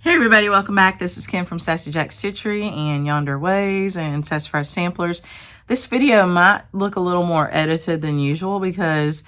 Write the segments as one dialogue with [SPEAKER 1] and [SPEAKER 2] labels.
[SPEAKER 1] Hey everybody, welcome back. This is Kim from Sassy Stitchery and Yonderways and Sassy Samplers. This video might look a little more edited than usual because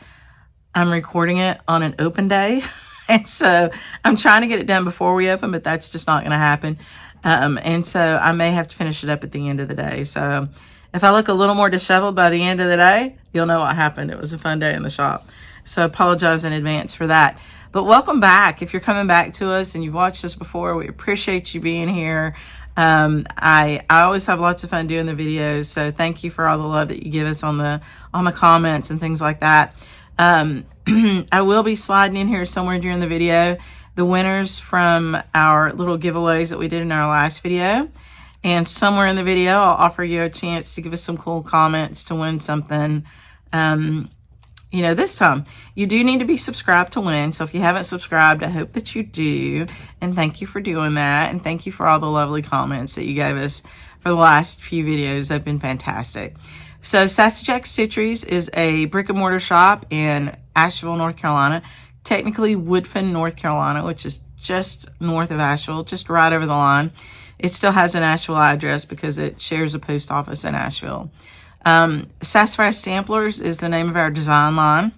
[SPEAKER 1] I'm recording it on an open day. And so I'm trying to get it done before we open, but that's just not going to happen. And so I may have to finish it up at the end of the day. So if I look a little more disheveled by the end of the day, you'll know what happened. It was a fun day in the shop. So I apologize in advance for that. But welcome back. If you're coming back to us and you've watched us before, we appreciate you being here. I always have lots of fun doing the videos, so thank you for all the love that you give us on the comments and things like that. I will be sliding in here somewhere during the video the winners from our little giveaways that we did in our last video. And somewhere in the video, I'll offer you a chance to give us some cool comments to win something. You know, this time you do need to be subscribed to win. So if you haven't subscribed, I hope that you do. And thank you for doing that. And thank you for all the lovely comments that you gave us for the last few videos. They've been fantastic. So Sassy Stitchery is a brick and mortar shop in Asheville, North Carolina. Technically Woodfin, North Carolina, which is just north of Asheville, just right over the line. It still has an Asheville address because it shares a post office in Asheville. Sassy Samplers is the name of our design line.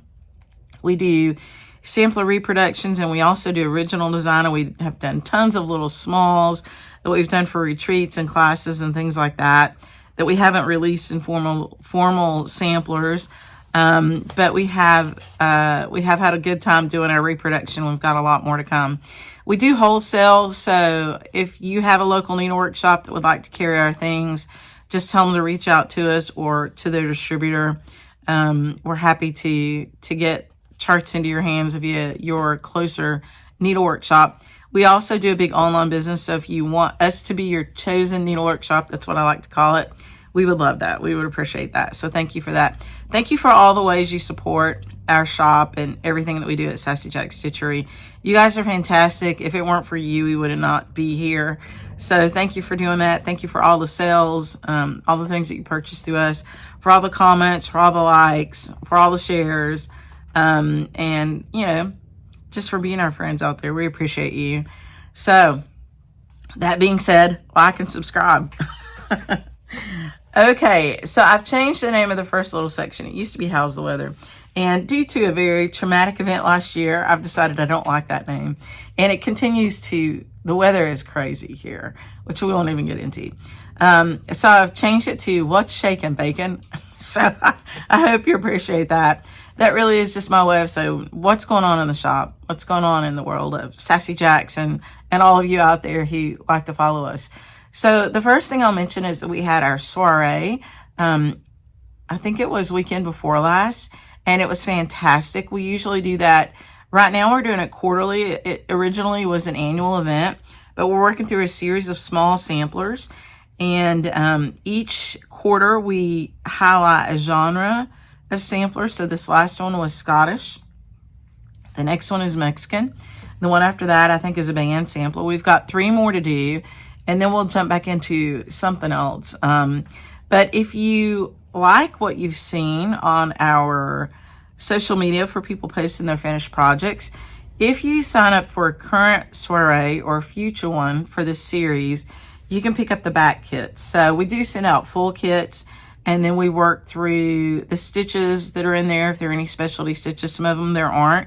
[SPEAKER 1] We do sampler reproductions and we also do original design. And we have done tons of little smalls that we've done for retreats and classes and things like that we haven't released in formal samplers. But we have had a good time doing our reproduction. We've got a lot more to come. We do wholesale, so if you have a local needlework shop that would like to carry our things, just tell them to reach out to us or to their distributor. We're happy to get charts into your hands via your closer needlework shop. We also do a big online business, so if you want us to be your chosen needlework shop, that's what I like to call it, we would love that. We would appreciate that. So thank you for that. Thank you for all the ways you support our shop and everything that we do at Sassy Stitchery. You guys are fantastic. If it weren't for you, we would not be here. So thank you for doing that. Thank you for all the sales, all the things that you purchase through us, for all the comments, for all the likes, for all the shares, and, you know, just for being our friends out there. We appreciate you. So that being said, like and subscribe. Okay, so I've changed the name of the first little section. It used to be How's the Weather? And due to a very traumatic event last year, I've decided I don't like that name. And it continues to, the weather is crazy here, which we won't even get into. So I've changed it to What's Shakin' Bacon. So I hope you appreciate that. That really is just my way of saying what's going on in the shop, what's going on in the world of Sassy Jacks and all of you out there who like to follow us. So the first thing I'll mention is that we had our soiree. I think it was weekend before last, and it was fantastic. We usually do that. Right now we're doing it quarterly. It originally was an annual event, but we're working through a series of small samplers. And each quarter we highlight a genre of samplers. So this last one was Scottish. The next one is Mexican. The one after that I think is a band sampler. We've got 3 more to do. And then we'll jump back into something else. But if you like what you've seen on our social media for people posting their finished projects, if you sign up for a current soiree or a future one for this series, you can pick up the back kits. So we do send out full kits, and then we work through the stitches that are in there. If there are any specialty stitches, some of them there aren't.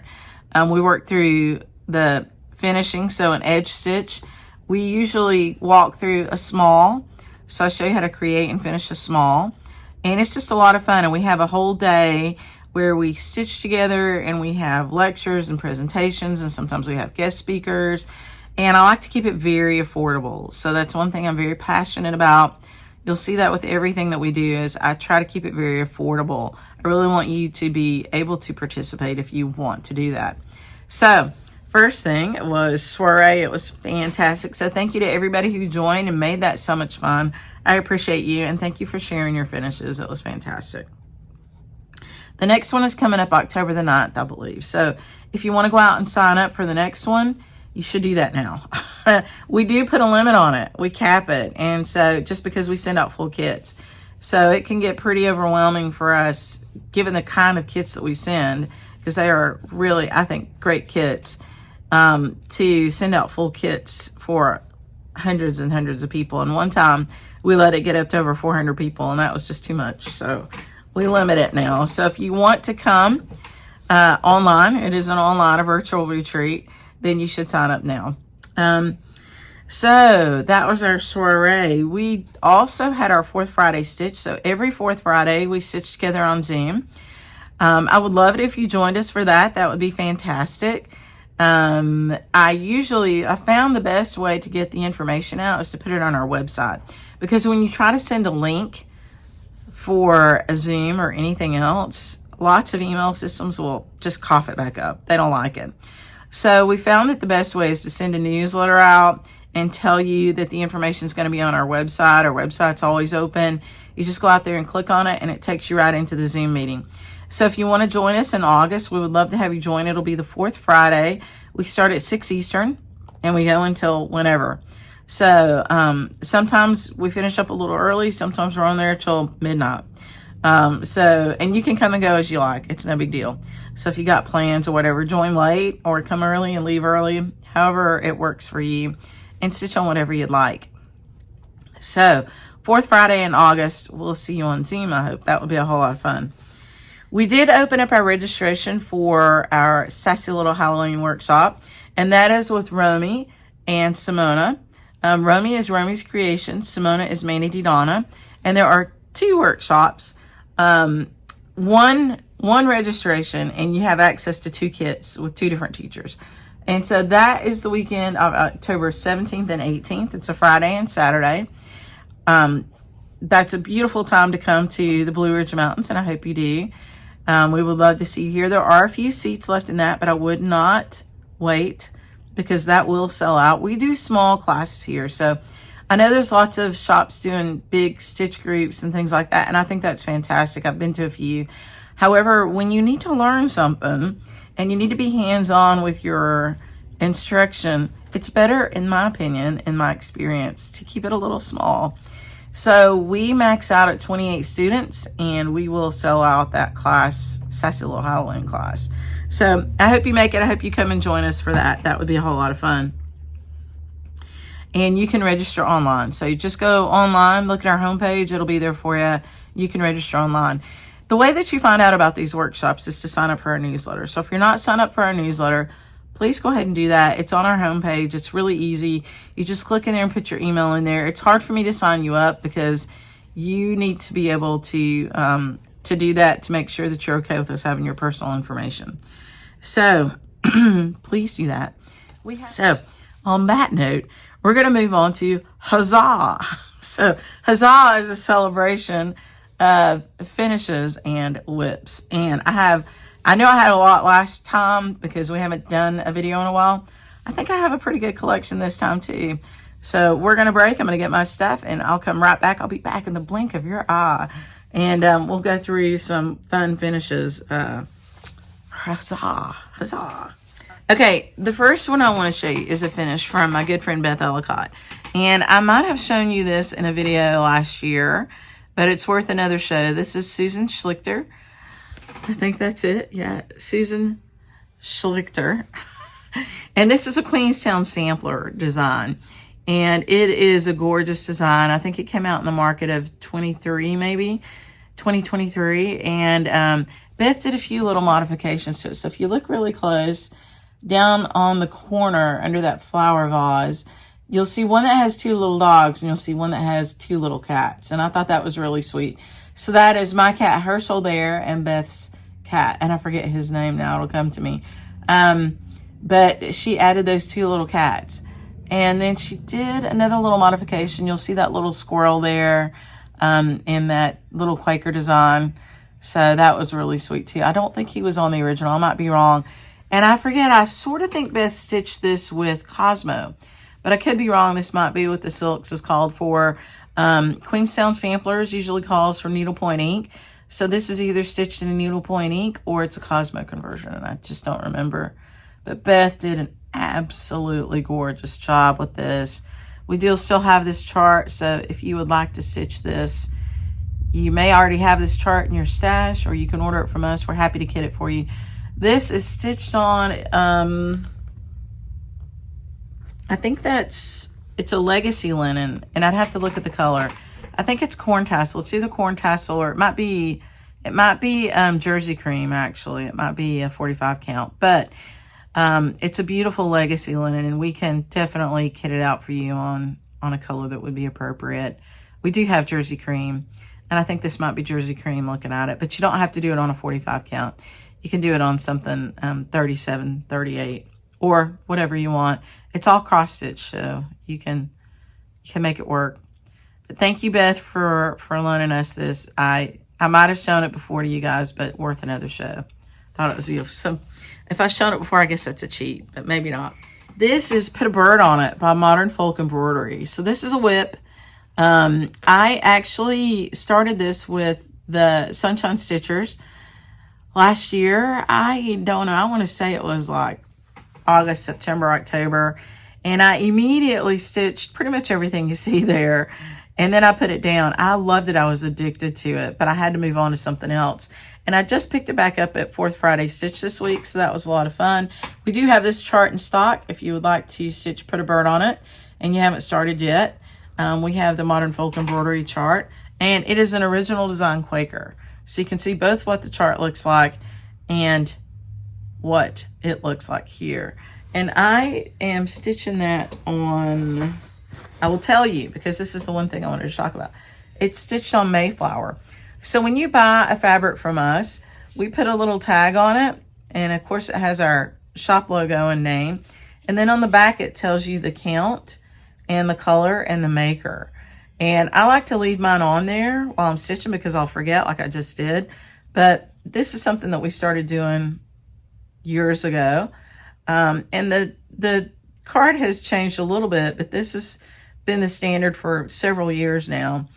[SPEAKER 1] We work through the finishing, so an edge stitch. We usually walk through a small, so I'll show you how to create and finish a small. And it's just a lot of fun, and we have a whole day where we stitch together, and we have lectures and presentations, and sometimes we have guest speakers. And I like to keep it very affordable. So that's one thing I'm very passionate about. You'll see that with everything that we do is I try to keep it very affordable. I really want you to be able to participate if you want to do that. So first thing was soiree. It was fantastic. So thank you to everybody who joined and made that so much fun. I appreciate you, and thank you for sharing your finishes. It was fantastic. The next one is coming up October the 9th, I believe. So if you want to go out and sign up for the next one, you should do that now. We do put a limit on it. We cap it. And so just because we send out full kits. So it can get pretty overwhelming for us, given the kind of kits that we send, because they are really, I think, great kits. to send out full kits for hundreds and hundreds of people. And one time we let it get up to over 400 people, and that was just too much. So we limit it now. So if you want to come online, it is a virtual retreat, then you should sign up now. So that was our soiree. We also had our 4th Friday stitch. So every 4th Friday we stitch together on Zoom. I would love it if you joined us for that. That would be fantastic. I found the best way to get the information out is to put it on our website, because when you try to send a link for a Zoom or anything else, lots of email systems will just cough it back up. They don't like it. So we found that the best way is to send a newsletter out and tell you that the information is going to be on our website. Our website's always open. You just go out there and click on it, and it takes you right into the Zoom meeting. So if you want to join us in August, we would love to have you join. It'll be the 4th Friday. We start at 6 Eastern, and we go until whenever. So sometimes we finish up a little early. Sometimes we're on there till midnight. And you can come and go as you like. It's no big deal. So if you got plans or whatever, join late or come early and leave early. However it works for you, and stitch on whatever you'd like. So 4th Friday in August, we'll see you on Zoom. I hope that will be a whole lot of fun. We did open up our registration for our Sassy Little Halloween workshop, and that is with Romy and Simona. Romy is Romy's Creation. Simona is Manny Donna. And there are 2 workshops, one registration, and you have access to 2 kits with 2 different teachers. And so that is the weekend of October 17th and 18th. It's a Friday and Saturday. That's a beautiful time to come to the Blue Ridge Mountains, and I hope you do. We would love to see you here. There are a few seats left in that, but I would not wait, because that will sell out. We do small classes here. So I know there's lots of shops doing big stitch groups and things like that, and I think that's fantastic. I've been to a few. However, when you need to learn something and you need to be hands-on with your instruction, it's better, in my opinion, in my experience, to keep it a little small. So we max out at 28 students, and we will sell out that class, Sassy Little Halloween class. So I hope you make it. I hope you come and join us for that. That would be a whole lot of fun. And you can register online. So you just go online, look at our homepage. It'll be there for you. You can register online. The way that you find out about these workshops is to sign up for our newsletter. So if you're not signed up for our newsletter, please go ahead and do that. It's on our homepage. It's really easy. You just click in there and put your email in there. It's hard for me to sign you up, because you need to be able to do that to make sure that you're okay with us having your personal information. So please do that. So on that note, we're going to move on to Huzzah. So Huzzah is a celebration of finishes and whips. And I know I had a lot last time because we haven't done a video in a while. I think I have a pretty good collection this time too. So we're going to break. I'm going to get my stuff, and I'll come right back. I'll be back in the blink of your eye. And we'll go through some fun finishes. Huzzah. Huzzah. Okay, the first one I want to show you is a finish from my good friend Beth Ellicott. And I might have shown you this in a video last year, but it's worth another show. This is Susan Schlichter. I think that's it. Yeah, Susan Schlichter. And this is a Queenstown sampler design. And it is a gorgeous design. I think it came out in the market of 2023. And Beth did a few little modifications to it. So if you look really close, down on the corner under that flower vase, you'll see one that has 2 little dogs, and you'll see one that has 2 little cats. And I thought that was really sweet. So that is my cat Herschel there, and Beth's cat. And I forget his name now. It'll come to me. But she added those 2 little cats. And then she did another little modification. You'll see that little squirrel there in that little Quaker design. So that was really sweet too. I don't think he was on the original. I might be wrong. And I forget, I sort of think Beth stitched this with Cosmo. But I could be wrong. This might be what the Silks is called for. Queenstown Samplers usually calls for needlepoint ink. So this is either stitched in a needlepoint ink or it's a Cosmo conversion. And I just don't remember. But Beth did an absolutely gorgeous job with this. We do still have this chart. So if you would like to stitch this, you may already have this chart in your stash, or you can order it from us. We're happy to kit it for you. This is stitched on I think it's a legacy linen, and I'd have to look at the color. I think it's corn tassel. It's either corn tassel or it might be jersey cream, actually. It might be a 45 count, but it's a beautiful legacy linen, and we can definitely kit it out for you on a color that would be appropriate. We do have jersey cream, and I think this might be jersey cream looking at it, but you don't have to do it on a 45 count. You can do it on something 37, 38, or whatever you want. It's all cross stitch, so you can make it work. But thank you, Beth, for loaning us this. I might have shown it before to you guys, but worth another show. Thought it was beautiful. So if I've shown it before, I guess that's a cheat, but maybe not. This is Put a Bird on It by Modern Folk Embroidery. So this is a whip. I actually started this with the Sunshine Stitchers last year. I don't know. I want to say it was like August, September, October. And I immediately stitched pretty much everything you see there. And then I put it down. I loved it. I was addicted to it, but I had to move on to something else. And I just picked it back up at 4th Friday Stitch this week, so that was a lot of fun. We do have this chart in stock if you would like to stitch Put a Bird on It and you haven't started yet. We have the Modern Folk Embroidery chart, and it is an original design Quaker. So you can see both what the chart looks like and what it looks like here. And I am stitching that on, I will tell you, because this is the one thing I wanted to talk about. It's stitched on Mayflower. So when you buy a fabric from us, we put a little tag on it, and of course it has our shop logo and name. And then on the back it tells you the count and the color and the maker. And I like to leave mine on there while I'm stitching because I'll forget, like I just did. But this is something that we started doing years ago. And the card has changed a little bit, but this has been the standard for several years now.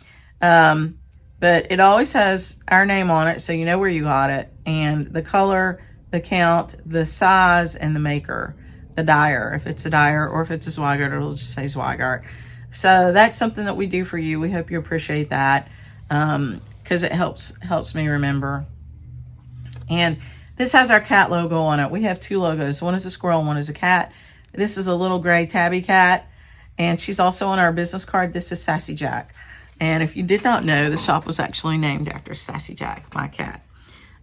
[SPEAKER 1] But it always has our name on it, so you know where you got it, and the color, the count, the size, and the maker, the dyer, if it's a dyer, or if it's a Zweigart, it'll just say Zweigart. So that's something that we do for you. We hope you appreciate that, because it helps me remember. And this has our cat logo on it. We have two logos. One is a squirrel, one is a cat. This is a little gray tabby cat, and she's also on our business card. This is Sassy Jack. And if you did not know, the shop was actually named after Sassy Jack, my cat,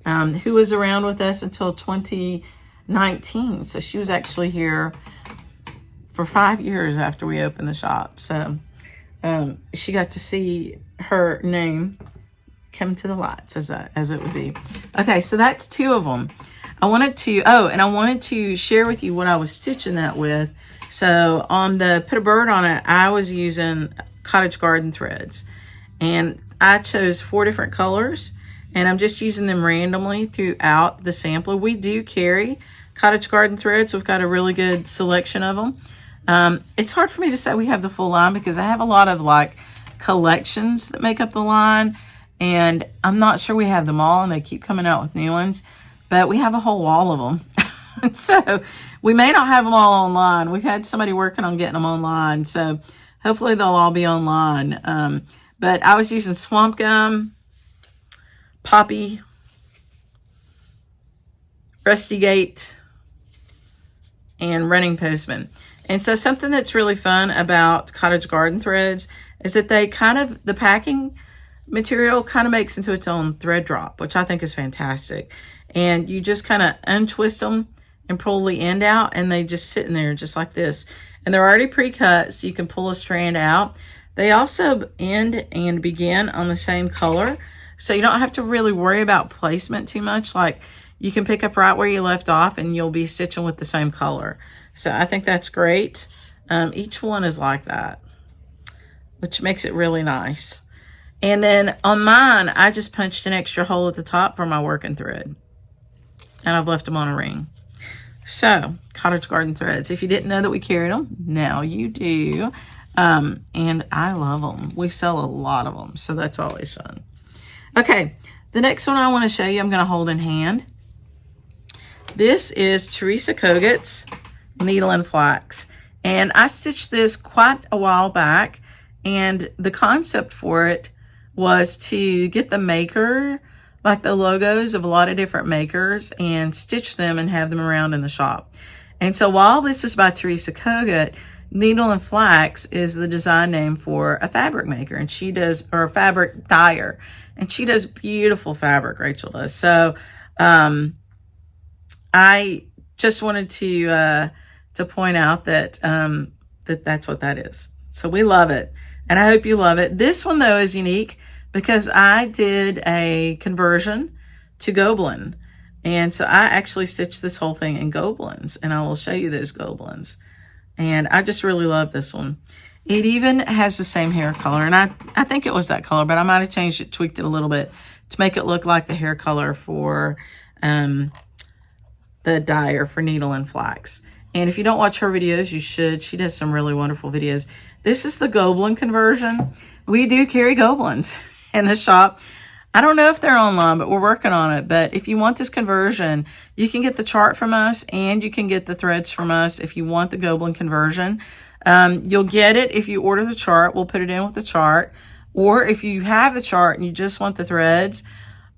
[SPEAKER 1] who was around with us until 2019. So she was actually here for 5 years after we opened the shop. So she got to see her name come to the lights, as it would be. Okay, so that's two of them. I wanted to share with you what I was stitching that with. So on the Put a Bird on It, I was using cottage garden threads, and I chose 4 different colors, and I'm just using them randomly throughout the sampler. We do carry cottage garden threads. We've got a really good selection of them. It's hard for me to say we have the full line because I have a lot of like collections that make up the line, and I'm not sure we have them all, and they keep coming out with new ones, but we have a whole wall of them. So we may not have them all online. We've had somebody working on getting them online, so hopefully they'll all be online. But I was using Swamp Gum, Poppy, Rustygate, and Running Postman. And so something that's really fun about cottage garden threads is that they the packing material kind of makes into its own thread drop, which I think is fantastic. And you just kind of untwist them and pull the end out, and they just sit in there just like this. And they're already pre-cut, so you can pull a strand out. They also end and begin on the same color, so you don't have to really worry about placement too much. Like, you can pick up right where you left off, and you'll be stitching with the same color. So I think that's great. Each one is like that, which makes it really nice. And then on mine, I just punched an extra hole at the top for my working thread, and I've left them on a ring. So, cottage garden threads. If you didn't know that we carried them, now you do. And I love them. We sell a lot of them, so that's always fun. Okay, the next one I want to show you, I'm going to hold in hand. This is Teresa Koget's Needle and Flax. And I stitched this quite a while back, and the concept for it was to get the maker, like the logos of a lot of different makers, and stitch them and have them around in the shop. And so while this is by Teresa Koget, Needle and Flax is the design name for a fabric maker, and she does, or a fabric dyer, and she does beautiful fabric, Rachel does. So I just wanted to point out that that's what that is. So we love it, and I hope you love it. This one though is unique because I did a conversion to Goblin, and so I actually stitched this whole thing in Goblins, and I will show you those Goblins. And I just really love this one. It even has the same hair color, and I think it was that color, but I might have changed it, tweaked it a little bit to make it look like the hair color for the dyer for Needle and Flax. And if you don't watch her videos, you should. She does some really wonderful videos. This is the Goblin conversion. We do carry Goblins in the shop. I don't know if they're online, but we're working on it. But if you want this conversion, you can get the chart from us, and you can get the threads from us if you want the Goblin conversion. You'll get it if you order the chart. We'll put it in with the chart. Or if you have the chart and you just want the threads,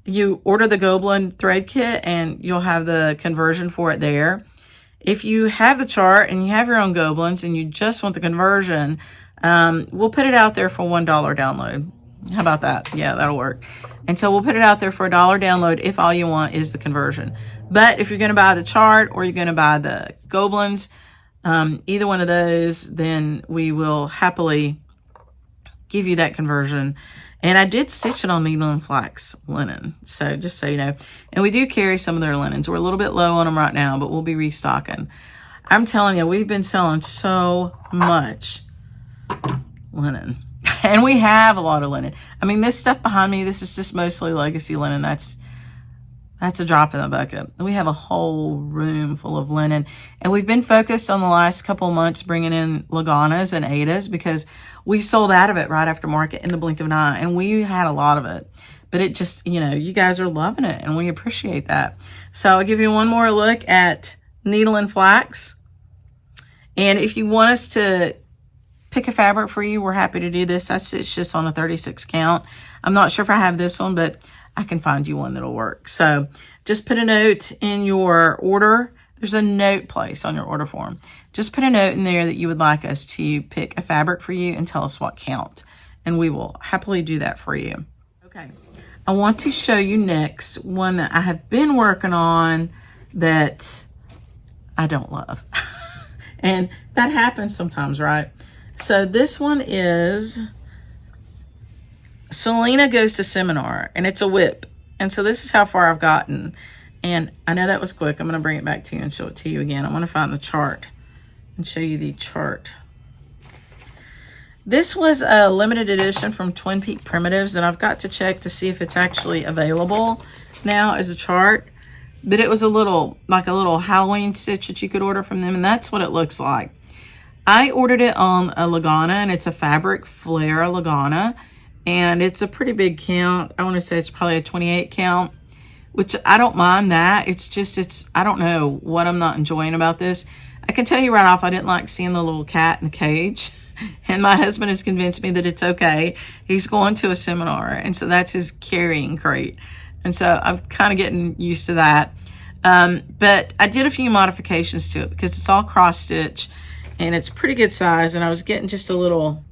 [SPEAKER 1] you order the Goblin thread kit and you'll have the conversion for it there. If you have the chart and you have your own Goblins and you just want the conversion, we'll put it out there for $1 download. How about that? Yeah, that'll work. And so we'll put it out there for $1 download if all you want is the conversion. But if you're going to buy the chart or you're going to buy the Goblins, either one of those, then we will happily give you that conversion. And I did stitch it on Needle and Flax linen, so just so you know. And we do carry some of their linens. We're a little bit low on them right now, but we'll be restocking. I'm telling you, we've been selling so much linen. And we have a lot of linen. I mean, this stuff behind me, this is just mostly legacy linen. That's a drop in the bucket. We have a whole room full of linen. And we've been focused on the last couple of months bringing in Laganas and Adas because we sold out of it right after market in the blink of an eye. And we had a lot of it. But it just, you know, you guys are loving it, and we appreciate that. So I'll give you one more look at Needle and Flax. And if you want us to pick a fabric for you, we're happy to do this. I stitched this on a 36 count. I'm not sure if I have this one, but I can find you one that'll work. So just put a note in your order. There's a note place on your order form. Just put a note in there that you would like us to pick a fabric for you and tell us what count. And we will happily do that for you. Okay. I want to show you next one that I have been working on that I don't love. And that happens sometimes, right? So this one is Selena Goes to Seminar, and it's a whip. And so this is how far I've gotten. And I know that was quick. I'm going to bring it back to you and show it to you again. I want to find the chart and show you the chart. This was a limited edition from Twin Peak Primitives, and I've got to check to see if it's actually available now as a chart. But it was a little Halloween stitch that you could order from them, and that's what it looks like. I ordered it on a Lagana, and it's a fabric flare Lagana, and it's a pretty big count. I want to say it's probably a 28 count, which I don't mind that. I don't know what I'm not enjoying about this. I can tell you right off, I didn't like seeing the little cat in the cage, and my husband has convinced me that it's okay. He's going to a seminar, and so that's his carrying crate. And so I'm kind of getting used to that. But I did a few modifications to it because it's all cross stitch. And it's pretty good size, and I was getting just a little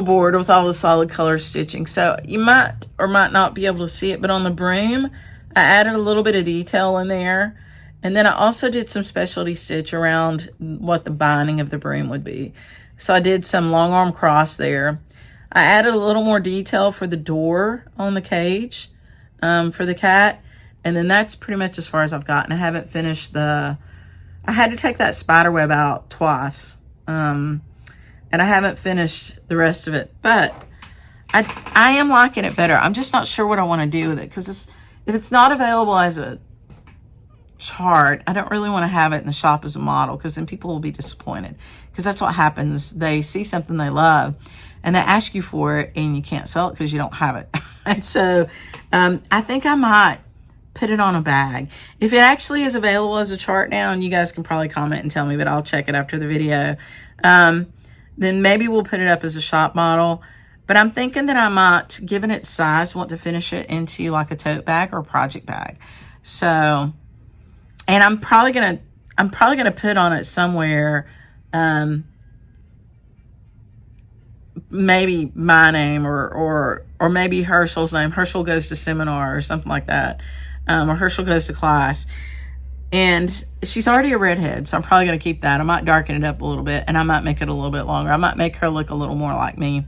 [SPEAKER 1] bored with all the solid color stitching. So you might or might not be able to see it, but on the broom, I added a little bit of detail in there. And then I also did some specialty stitch around what the binding of the broom would be. So I did some long arm cross there. I added a little more detail for the door on the cage for the cat. And then that's pretty much as far as I've gotten. I haven't finished I had to take that spider web out twice, and I haven't finished the rest of it, but I am liking it better. I'm just not sure what I want to do with it, because if it's not available as a chart, I don't really want to have it in the shop as a model, because then people will be disappointed, because that's what happens. They see something they love, and they ask you for it, and you can't sell it because you don't have it. And so I think I might put it on a bag. If it actually is available as a chart now, and you guys can probably comment and tell me, but I'll check it after the video, then maybe we'll put it up as a shop model. But I'm thinking that I might, given its size, want to finish it into like a tote bag or a project bag. So, and I'm probably gonna, I'm probably going to put on it somewhere, maybe my name or maybe Herschel's name. Herschel goes to seminar or something like that. Or Herschel goes to class. And she's already a redhead, so I'm probably going to keep that. I might darken it up a little bit, and I might make it a little bit longer. I might make her look a little more like me.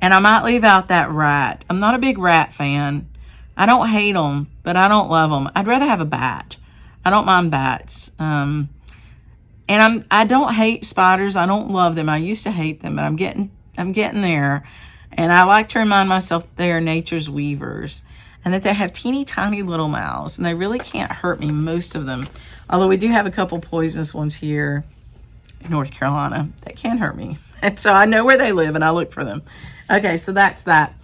[SPEAKER 1] And I might leave out that rat. I'm not a big rat fan. I don't hate them, but I don't love them. I'd rather have a bat. I don't mind bats. And I don't hate spiders. I don't love them. I used to hate them, but I'm getting there. And I like to remind myself that they are nature's weavers and that they have teeny tiny little mouths, and they really can't hurt me, most of them. Although we do have a couple poisonous ones here in North Carolina that can hurt me. And so I know where they live and I look for them. Okay, so that's that.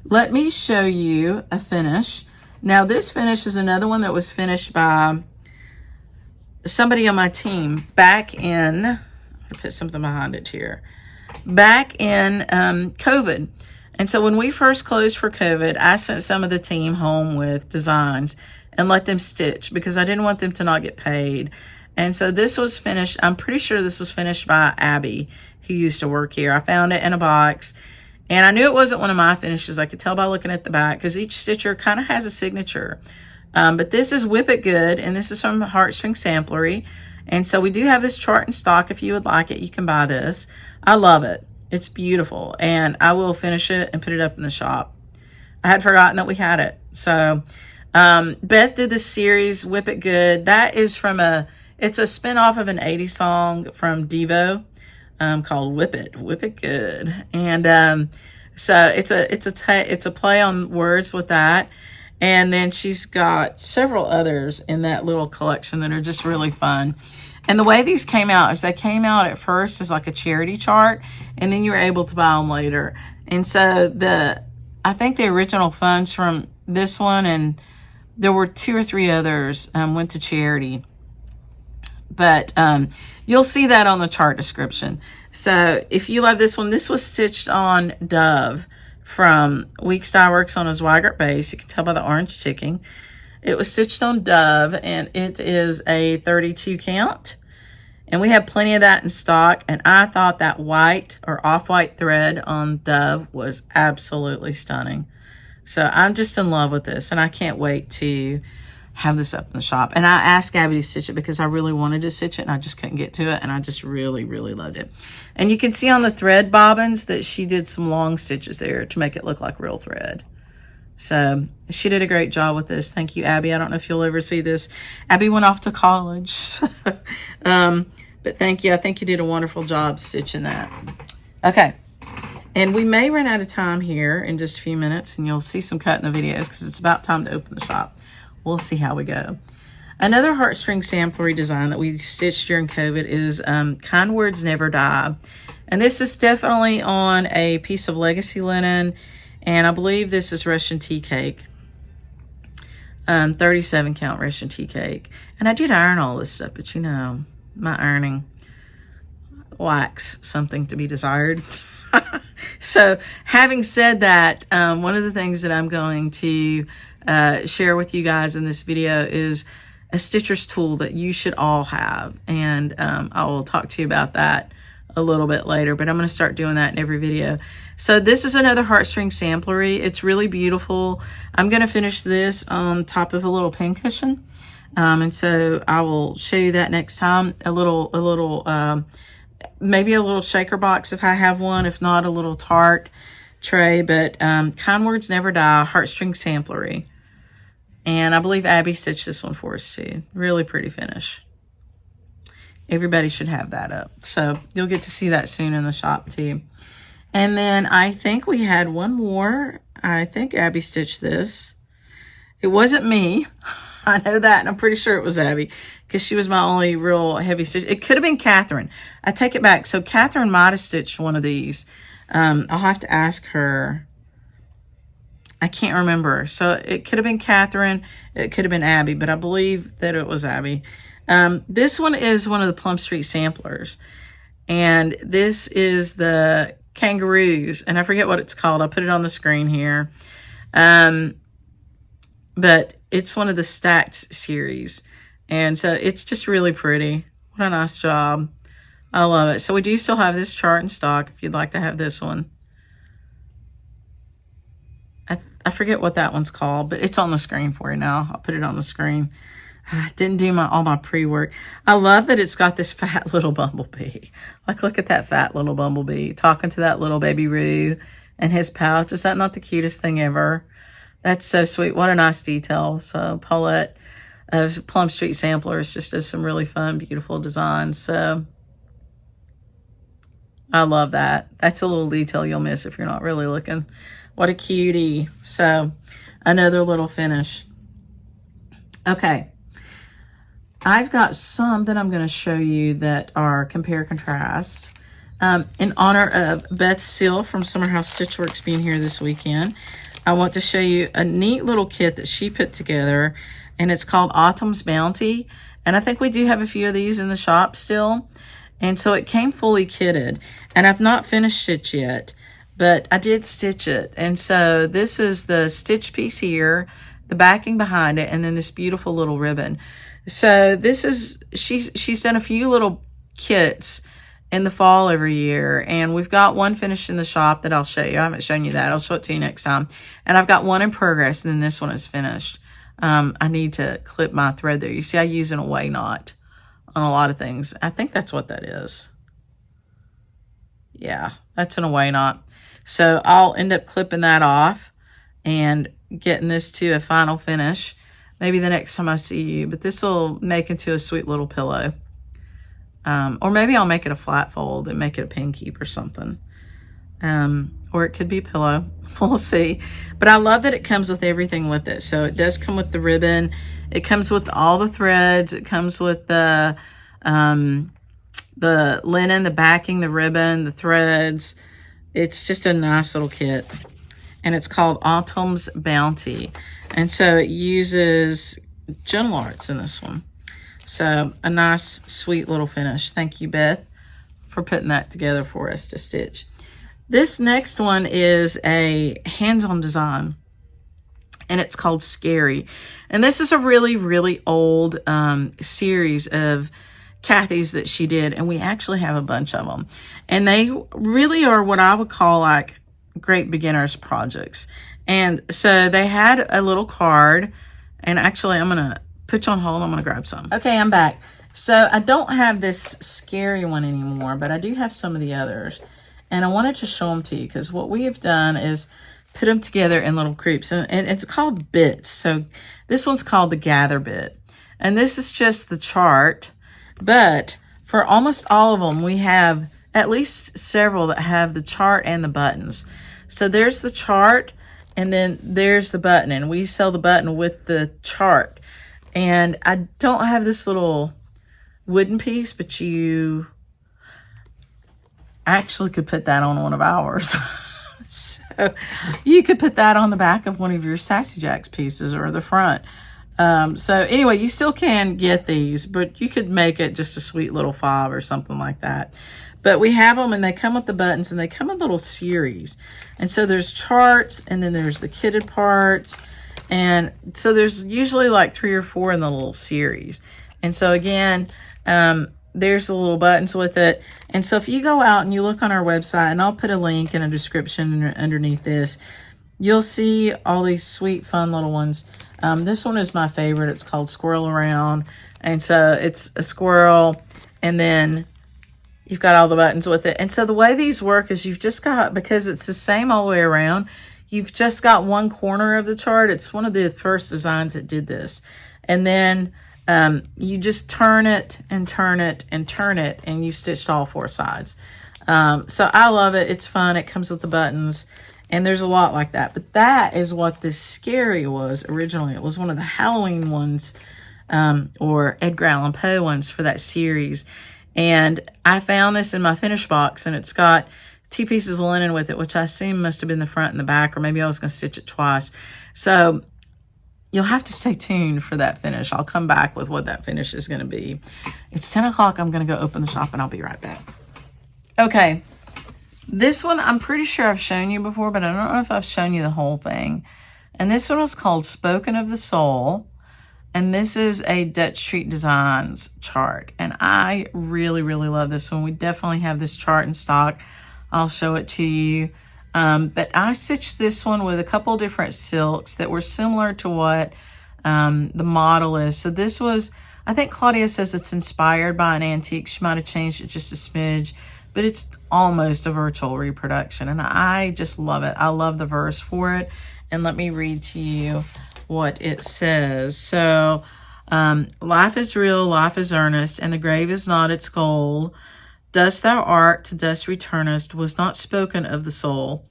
[SPEAKER 1] Let me show you a finish. Now this finish is another one that was finished by somebody on my team back in, I'll put something behind it here, back in COVID. And so when we first closed for COVID, I sent some of the team home with designs and let them stitch because I didn't want them to not get paid. And so this was finished, I'm pretty sure this was finished by Abby, who used to work here. I found it in a box, and I knew it wasn't one of my finishes. I could tell by looking at the back because each stitcher kind of has a signature. But this is Whip It Good, and this is from Heartstring Samplery. And so we do have this chart in stock. If you would like it, you can buy this. I love it. It's beautiful, and I will finish it and put it up in the shop. I had forgotten that we had it. So Beth did this series, Whip It Good. That is from it's a spin-off of an 80s song from Devo called Whip It Good. And so it's a play on words with that. And then she's got several others in that little collection that are just really fun. And the way these came out is they came out at first as like a charity chart, and then you were able to buy them later. And so I think the original funds from this one, and there were 2 or 3 others, went to charity. But you'll see that on the chart description. So if you love this one, this was stitched on Dove from Weeks Dye Works on a Zweigart base. You can tell by the orange ticking. It was stitched on Dove, and it is a 32 count. And we have plenty of that in stock. And I thought that white or off-white thread on Dove was absolutely stunning. So I'm just in love with this, and I can't wait to have this up in the shop. And I asked Abby to stitch it because I really wanted to stitch it, and I just couldn't get to it. And I just really, really loved it. And you can see on the thread bobbins that she did some long stitches there to make it look like real thread. So she did a great job with this. Thank you, Abby. I don't know if you'll ever see this. Abby went off to college. But thank you. I think you did a wonderful job stitching that. Okay. And we may run out of time here in just a few minutes, and you'll see some cut in the videos because it's about time to open the shop. We'll see how we go. Another Heartstring Samplery design that we stitched during COVID is Kind Words Never Die. And this is definitely on a piece of legacy linen. And I believe this is Russian tea cake. 37 count Russian tea cake. And I did iron all this stuff, but you know, my ironing lacks something to be desired. So having said that, one of the things that I'm going to share with you guys in this video is a stitcher's tool that you should all have. And I will talk to you about that a little bit later, but I'm going to start doing that in every video. So this is another Heartstring Samplery. It's really beautiful. I'm going to finish this on top of a little pincushion. And so I will show you that next time. Maybe a little shaker box if I have one, if not a little tart tray. But Kind Words Never Die, Heartstring Samplery. And I believe Abby stitched this one for us too. Really pretty finish. Everybody should have that up. So you'll get to see that soon in the shop too. And then I think we had one more. I think Abby stitched this. It wasn't me. I know that, and I'm pretty sure it was Abby because she was my only real heavy stitch. It could have been Catherine. I take it back. So Catherine might have stitched one of these. I'll have to ask her. I can't remember. So it could have been Catherine. It could have been Abby, but I believe that it was Abby. This one is one of the Plum Street samplers. And this is the Kangaroos. And I forget what it's called. I'll put it on the screen here. But it's one of the Stacked series. And so it's just really pretty. What a nice job. I love it. So we do still have this chart in stock if you'd like to have this one. I forget what that one's called, but it's on the screen for you now. I'll put it on the screen. I didn't do all my pre-work. I love that it's got this fat little bumblebee. Like, look at that fat little bumblebee talking to that little baby Roo and his pouch. Is that not the cutest thing ever? That's so sweet. What a nice detail. So Paulette of Plum Street Samplers just does some really fun, beautiful designs. So I love that. That's a little detail you'll miss if you're not really looking. What a cutie. So another little finish. Okay. I've got some that I'm going to show you that are compare contrast. In honor of Beth Seal from Summer House Stitchworks being here this weekend, I want to show you a neat little kit that she put together, and it's called Autumn's Bounty. And I think we do have a few of these in the shop still. And so it came fully kitted, and I've not finished it yet, but I did stitch it. And so this is the stitch piece here, the backing behind it, and then this beautiful little ribbon. So this is, she's done a few little kits in the fall every year, and we've got one finished in the shop that I'll show you. I haven't shown you that. I'll show it to you next time. And I've got one in progress, and then this one is finished. I need to clip my thread there. You see, I use an away knot on a lot of things. I think that's what that is. Yeah, that's an away knot. So I'll end up clipping that off and getting this to a final finish. Maybe the next time I see you, but this will make into a sweet little pillow. Or maybe I'll make it a flat fold and make it a pin keep or something. Or it could be a pillow. We'll see. But I love that it comes with everything with it. So it does come with the ribbon. It comes with all the threads. It comes with the linen, the backing, the ribbon, the threads. It's just a nice little kit. And it's called Autumn's Bounty. And so it uses Gentle Arts in this one. So a nice, sweet little finish. Thank you, Beth, for putting that together for us to stitch. This next one is a hands-on design, and it's called Scary. And this is a really, really old series of Kathy's that she did, and we actually have a bunch of them. And they really are what I would call like great beginners projects. And so they had a little card, and actually I'm going to put you on hold. I'm going to grab some. Okay, I'm back. So I don't have this Scary one anymore, but I do have some of the others. And I wanted to show them to you because what we have done is put them together in little creeps. And it's called bits. So this one's called the Gather Bit. And this is just the chart. But for almost all of them, we have at least several that have the chart and the buttons. So there's the chart, and then there's the button. And we sell the button with the chart. And I don't have this little wooden piece, but you actually could put that on one of ours. So you could put that on the back of one of your Sassy Jacks pieces or the front. So anyway, you still can get these, but you could make it just a sweet little fob or something like that. But we have them, and they come with the buttons, and they come in little series. And so there's charts, and then there's the kitted parts. And so there's usually like 3 or 4 in the little series. And so again, there's the little buttons with it. And so if you go out and you look on our website, and I'll put a link in a description underneath this, you'll see all these sweet, fun little ones. This one is my favorite. It's called Squirrel Around. And so it's a squirrel, and then you've got all the buttons with it. And so the way these work is you've just got, because it's the same all the way around, you've just got one corner of the chart. It's one of the first designs that did this. And then you just turn it and turn it and turn it, and you've stitched all 4 sides. So I love it. It's fun. It comes with the buttons, and there's a lot like that. But that is what this Scary was originally. It was one of the Halloween ones, or Edgar Allan Poe ones for that series. And I found this in my finish box, and it's got 2 pieces of linen with it, which I assume must have been the front and the back, or maybe I was going to stitch it twice. So you'll have to stay tuned for that finish. I'll come back with what that finish is going to be. It's 10 o'clock. I'm going to go open the shop, and I'll be right back. Okay. This one, I'm pretty sure I've shown you before, but I don't know if I've shown you the whole thing. And this one was called Spoken of the Soul. And this is a Dutch Treat Designs chart. And I really, really love this one. We definitely have this chart in stock. I'll show it to you. But I stitched this one with a couple different silks that were similar to what the model is. So this was, I think Claudia says it's inspired by an antique. She might have changed it just a smidge, but it's almost a virtual reproduction. And I just love it. I love the verse for it. And let me read to you what it says. So, life is real, life is earnest, and the grave is not its goal. Dust thou art, to dust returnest, was not spoken of the soul.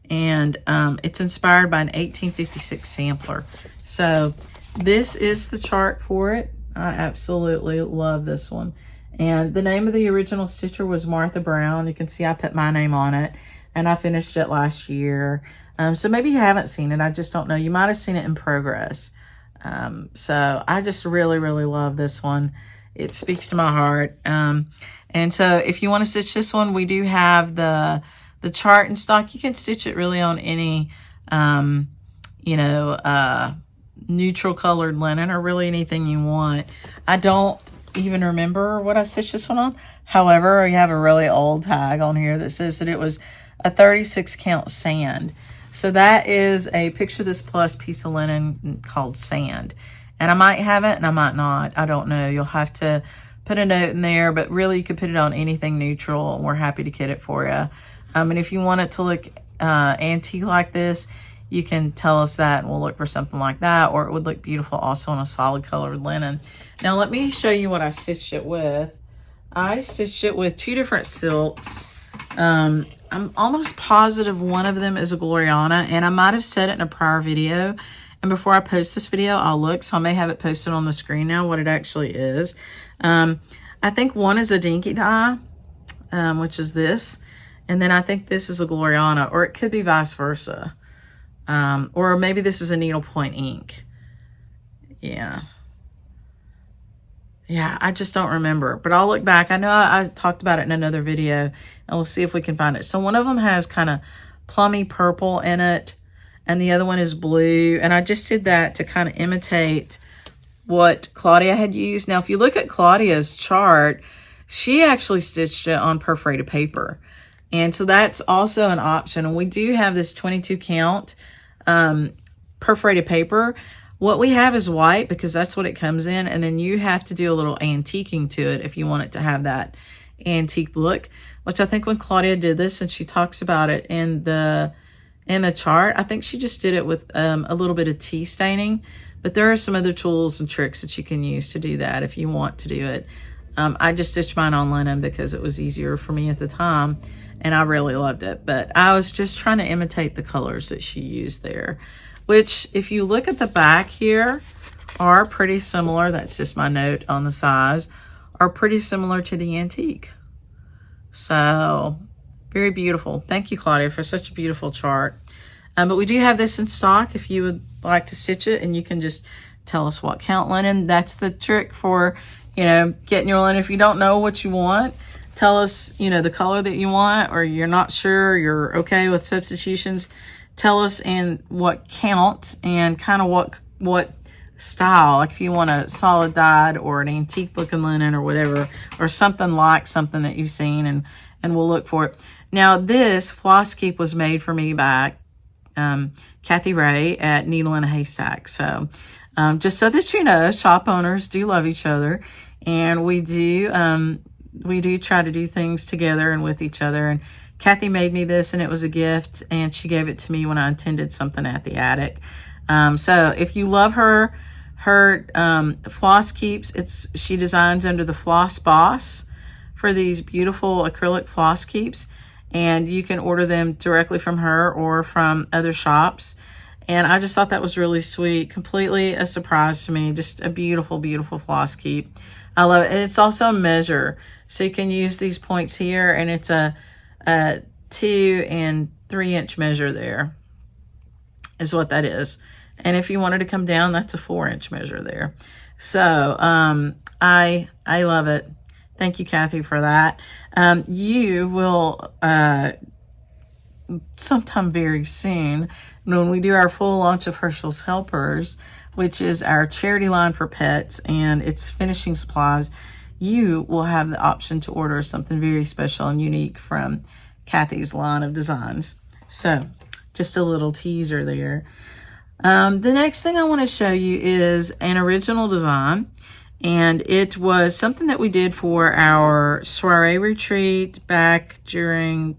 [SPEAKER 1] And it's inspired by an 1856 sampler. So this is the chart for it. I absolutely love this one. And the name of the original stitcher was Martha Brown. You can see I put my name on it, and I finished it last year. So maybe you haven't seen it. I just don't know. You might have seen it in progress. So I just really, really love this one. It speaks to my heart. And so if you want to stitch this one, we do have the chart in stock. You can stitch it really on any, neutral colored linen or really anything you want. I don't even remember what I stitched this one on. However, you have a really old tag on here that says that it was a 36 count sand. So that is a Picture This Plus piece of linen called Sand. And I might have it and I might not. I don't know. You'll have to put a note in there, but really you could put it on anything neutral and we're happy to kit it for you. And if you want it to look antique like this, you can tell us that and we'll look for something like that, or it would look beautiful also on a solid colored linen. Now let me show you what I stitched it with. I stitched it with two different silks. I'm almost positive one of them is a Gloriana, and I might have said it in a prior video. And before I post this video, I'll look, so I may have it posted on the screen now, what it actually is. I think one is a Dinky Dye, which is this. And then I think this is a Gloriana, or it could be vice versa. Or maybe this is a needlepoint ink. Yeah, I just don't remember, but I'll look back. I know I talked about it in another video, and we'll see if we can find it. So one of them has kind of plummy purple in it, and the other one is blue. And I just did that to kind of imitate what Claudia had used. Now, if you look at Claudia's chart, she actually stitched it on perforated paper. And so that's also an option. And we do have this 22 count perforated paper. What we have is white because that's what it comes in. And then you have to do a little antiquing to it if you want it to have that antique look, which I think when Claudia did this, and she talks about it in the chart, I think she just did it with a little bit of tea staining. But there are some other tools and tricks that you can use to do that if you want to do it. I just stitched mine on linen because it was easier for me at the time, and I really loved it. But I was just trying to imitate the colors that she used there, which if you look at the back here are pretty similar. That's just my note on the size, are pretty similar to the antique. So very beautiful. Thank you, Claudia, for such a beautiful chart. But we do have this in stock if you would like to stitch it, and you can just tell us what count linen. That's the trick for, getting your linen. If you don't know what you want, tell us, the color that you want, or you're not sure, you're okay with substitutions. Tell us and what count and kind of what style, like if you want a solid dyed or an antique looking linen or whatever, or something like something that you've seen, and we'll look for it. Now this Floss Keep was made for me by Kathy Ray at Needle in a Haystack. So just so that you know, shop owners do love each other, and we do try to do things together and with each other. And Kathy made me this, and it was a gift, and she gave it to me when I attended something at the attic. So if you love her Floss Keeps, she designs under the Floss Boss for these beautiful acrylic floss keeps, and you can order them directly from her or from other shops. And I just thought that was really sweet, completely a surprise to me. Just a beautiful, beautiful floss keep. I love it. And it's also a measure, so you can use these points here, and it's a 2 and 3 inch measure there is what that is. And if you wanted to come down, that's a 4 inch measure there. So I love it. Thank you, Kathy, for that. You will sometime very soon, when we do our full launch of Herschel's Helpers, which is our charity line for pets, and it's finishing supplies, you will have the option to order something very special and unique from Kathy's line of designs. So just a little teaser there. The next thing I want to show you is an original design, and it was something that we did for our soiree retreat back during,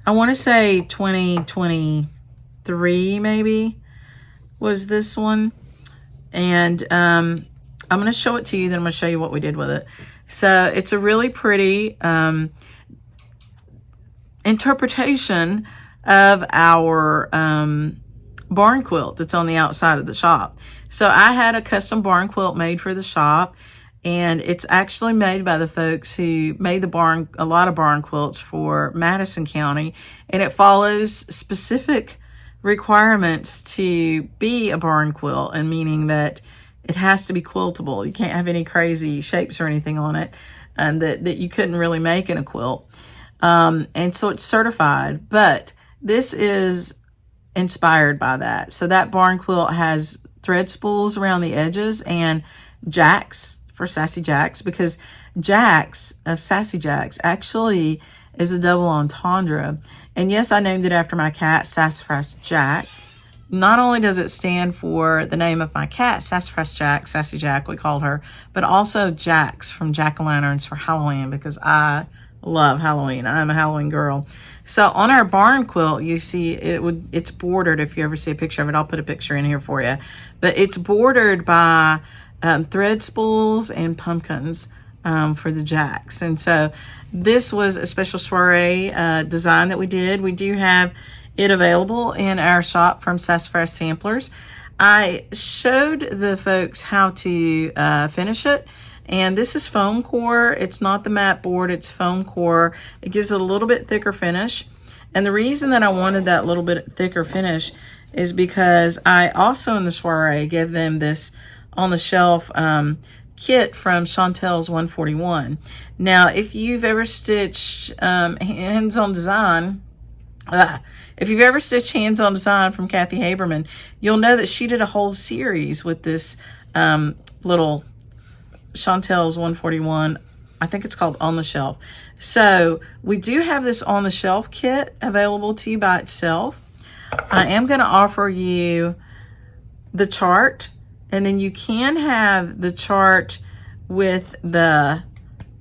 [SPEAKER 1] I want to say 2023 maybe was this one. And I'm going to show it to you, then I'm going to show you what we did with it. So it's a really pretty interpretation of our barn quilt that's on the outside of the shop. So I had a custom barn quilt made for the shop, and it's actually made by the folks who made a lot of barn quilts for Madison County, and it follows specific requirements to be a barn quilt, and meaning that it has to be quiltable. You can't have any crazy shapes or anything on it, and that you couldn't really make in a quilt. And so it's certified, but this is inspired by that. So that barn quilt has thread spools around the edges and jacks for Sassy Jacks, because Jacks of Sassy Jacks actually is a double entendre. And yes, I named it after my cat, Sassafras Jack. Not only does it stand for the name of my cat, Sassafras Jack, Sassy Jack, we called her, but also Jacks from Jack-o'-lanterns for Halloween, because I love Halloween. I'm a Halloween girl. So on our barn quilt, you see it's bordered. If you ever see a picture of it, I'll put a picture in here for you. But it's bordered by thread spools and pumpkins for the Jacks. And so this was a special soiree design that we did. We do have it available in our shop from Sassafras Samplers. I showed the folks how to finish it. And this is foam core. It's not the matte board, it's foam core. It gives it a little bit thicker finish. And the reason that I wanted that little bit thicker finish is because I also in the soiree gave them this on the shelf kit from Chantel's 141. Now, if you've ever stitched hands-on design, if you've ever stitched hands-on design from Kathy Haberman, you'll know that she did a whole series with this little Chantel's 141. I think it's called On the Shelf. So we do have this On the Shelf kit available to you by itself. I am going to offer you the chart, and then you can have the chart with the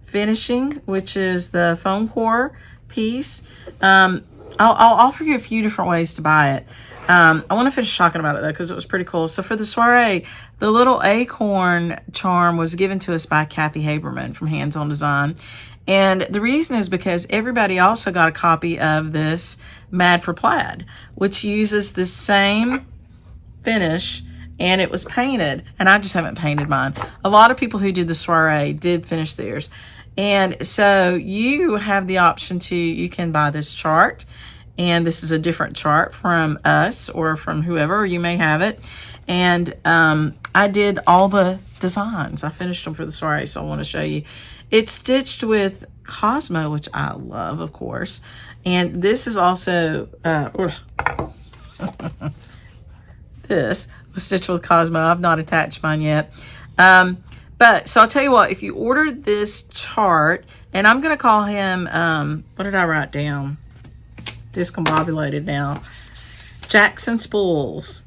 [SPEAKER 1] finishing, which is the foam core piece. I'll offer you a few different ways to buy it. I want to finish talking about it though, because it was pretty cool. So for the soiree, the little acorn charm was given to us by Kathy Haberman from Hands On Design. And the reason is because everybody also got a copy of this Mad for Plaid, which uses the same finish, and it was painted. And I just haven't painted mine. A lot of people who did the soiree did finish theirs. And so you have the option to, you can buy this chart. And this is a different chart from us or from whoever, you may have it. And I did all the designs. I finished them for the soiree, so I want to show you. It's stitched with Cosmo, which I love, of course. And this is also, this was stitched with Cosmo. I've not attached mine yet. But, so I'll tell you what, if you ordered this chart, and I'm going to call him, what did I write down? Discombobulated now. Jackson Spools.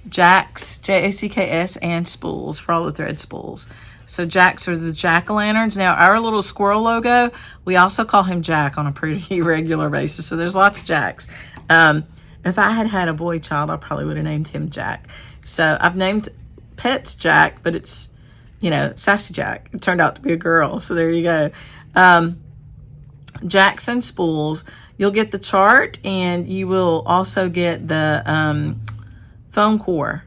[SPEAKER 1] Jacks, J-A-C-K-S, and spools for all the thread spools. So Jacks are the jack-o'-lanterns. Now, our little squirrel logo, we also call him Jack on a pretty regular basis. So there's lots of Jacks. If I had had a boy child, I probably would have named him Jack. So I've named pets Jack, but it's, you know, Sassy Jack. It turned out to be a girl. So there you go. Jackson Spools. You'll get the chart, and you will also get the foam core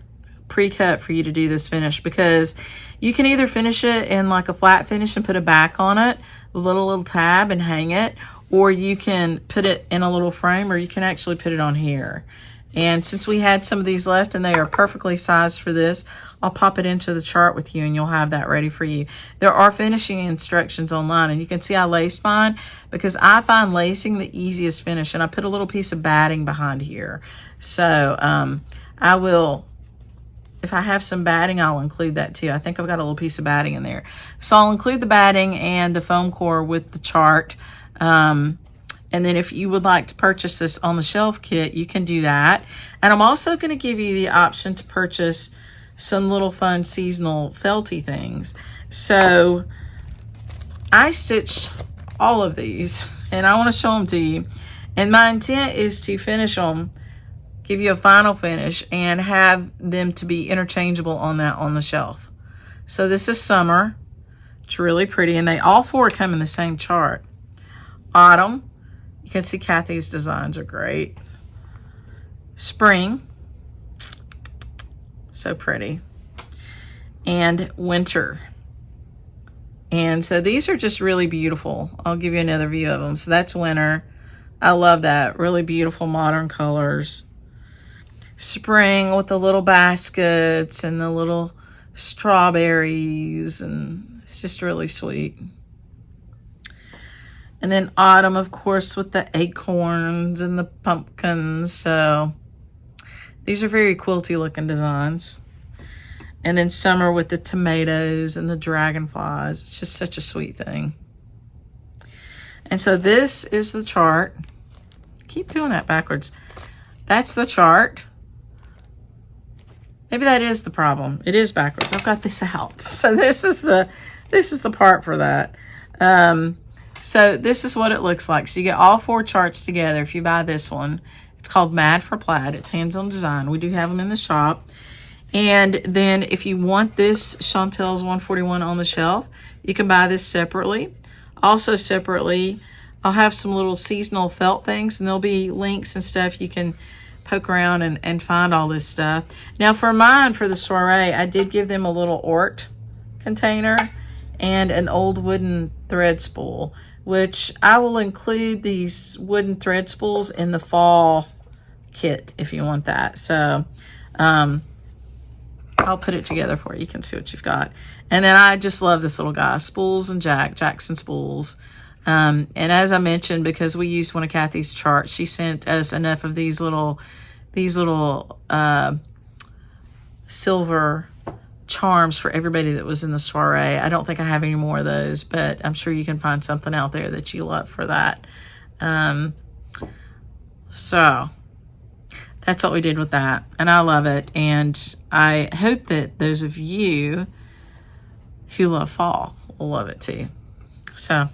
[SPEAKER 1] pre-cut for you to do this finish, because you can either finish it in like a flat finish and put a back on it, a little tab, and hang it, or you can put it in a little frame, or you can actually put it on here. And since we had some of these left and they are perfectly sized for this, I'll pop it into the chart with you and you'll have that ready for you. There are finishing instructions online, and you can see I laced mine because I find lacing the easiest finish, and I put a little piece of batting behind here. So I will if I have some batting, I'll include that too. I think I've got a little piece of batting in there. So I'll include the batting and the foam core with the chart. And then if you would like to purchase this on the shelf kit, you can do that. And I'm also going to give you the option to purchase some little fun seasonal felty things. So I stitched all of these and I want to show them to you. And my intent is to finish them, give you a final finish, and have them to be interchangeable on the shelf. So this is summer. It's really pretty, and they all four come in the same chart. Autumn, you can see Kathy's designs are great. Spring, so pretty. And winter. And so these are just really beautiful. I'll give you another view of them. So that's winter. I love that. Really beautiful modern colors. Spring with the little baskets and the little strawberries, and it's just really sweet. And then autumn, of course, with the acorns and the pumpkins. So these are very quilty looking designs. And then summer with the tomatoes and the dragonflies. It's just such a sweet thing. And so this is the chart. Keep doing that backwards. That's the chart. Maybe that is the problem. It is backwards. I've got this out. So this is the part for that. So this is what it looks like. So you get all four charts together if you buy this one. It's called Mad for Plaid. It's hands-on design. We do have them in the shop. And then if you want this Chantel's 141 on the shelf, you can buy this separately. Also separately, I'll have some little seasonal felt things, and there'll be links and stuff you can poke around and find all this stuff. Now for mine, for the soiree, I did give them a little Ort container and an old wooden thread spool, which I will include these wooden thread spools in the fall kit if you want that. So I'll put it together for you. You can see what you've got. And then I just love this little guy, Spools and Jackson Spools. And as I mentioned, because we used one of Kathy's charts, she sent us enough of these little silver charms for everybody that was in the soiree. I don't think I have any more of those, but I'm sure you can find something out there that you love for that. So that's what we did with that, and I love it. And I hope that those of you who love fall will love it too. So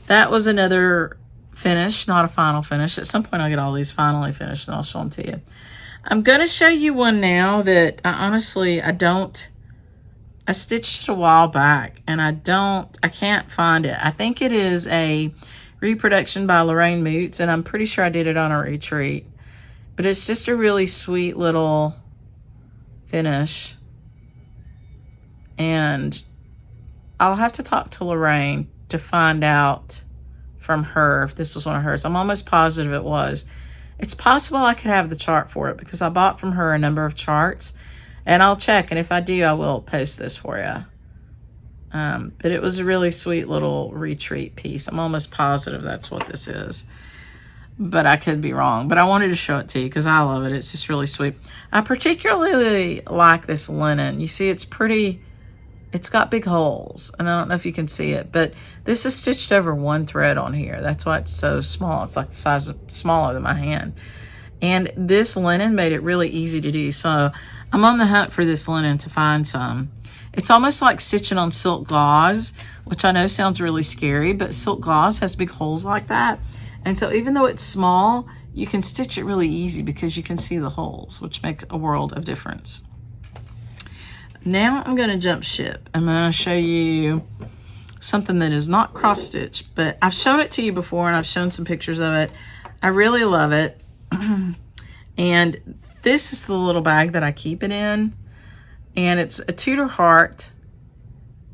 [SPEAKER 1] that was another finish, not a final finish. At some point I'll get all these finally finished and I'll show them to you. I'm going to show you one now that I stitched it a while back and I can't find it. I think it is a reproduction by Lorraine Moots, and I'm pretty sure I did it on a retreat. But it's just a really sweet little finish. And I'll have to talk to Lorraine to find out from her if this was one of hers. I'm almost positive it was. It's possible I could have the chart for it because I bought from her a number of charts. And I'll check, and if I do, I will post this for you. But it was a really sweet little retreat piece. I'm almost positive that's what this is. But I could be wrong. But I wanted to show it to you because I love it. It's just really sweet. I particularly like this linen. You see, it's pretty. It's got big holes. And I don't know if you can see it. But this is stitched over one thread on here. That's why it's so small. It's like the size of smaller than my hand. And this linen made it really easy to do. So I'm on the hunt for this linen to find some. It's almost like stitching on silk gauze, which I know sounds really scary, but silk gauze has big holes like that. And so even though it's small, you can stitch it really easy because you can see the holes, which makes a world of difference. Now I'm going to jump ship. I'm going to show you something that is not cross-stitched, but I've shown it to you before and I've shown some pictures of it. I really love it. And this is the little bag that I keep it in. And it's a Tudor Heart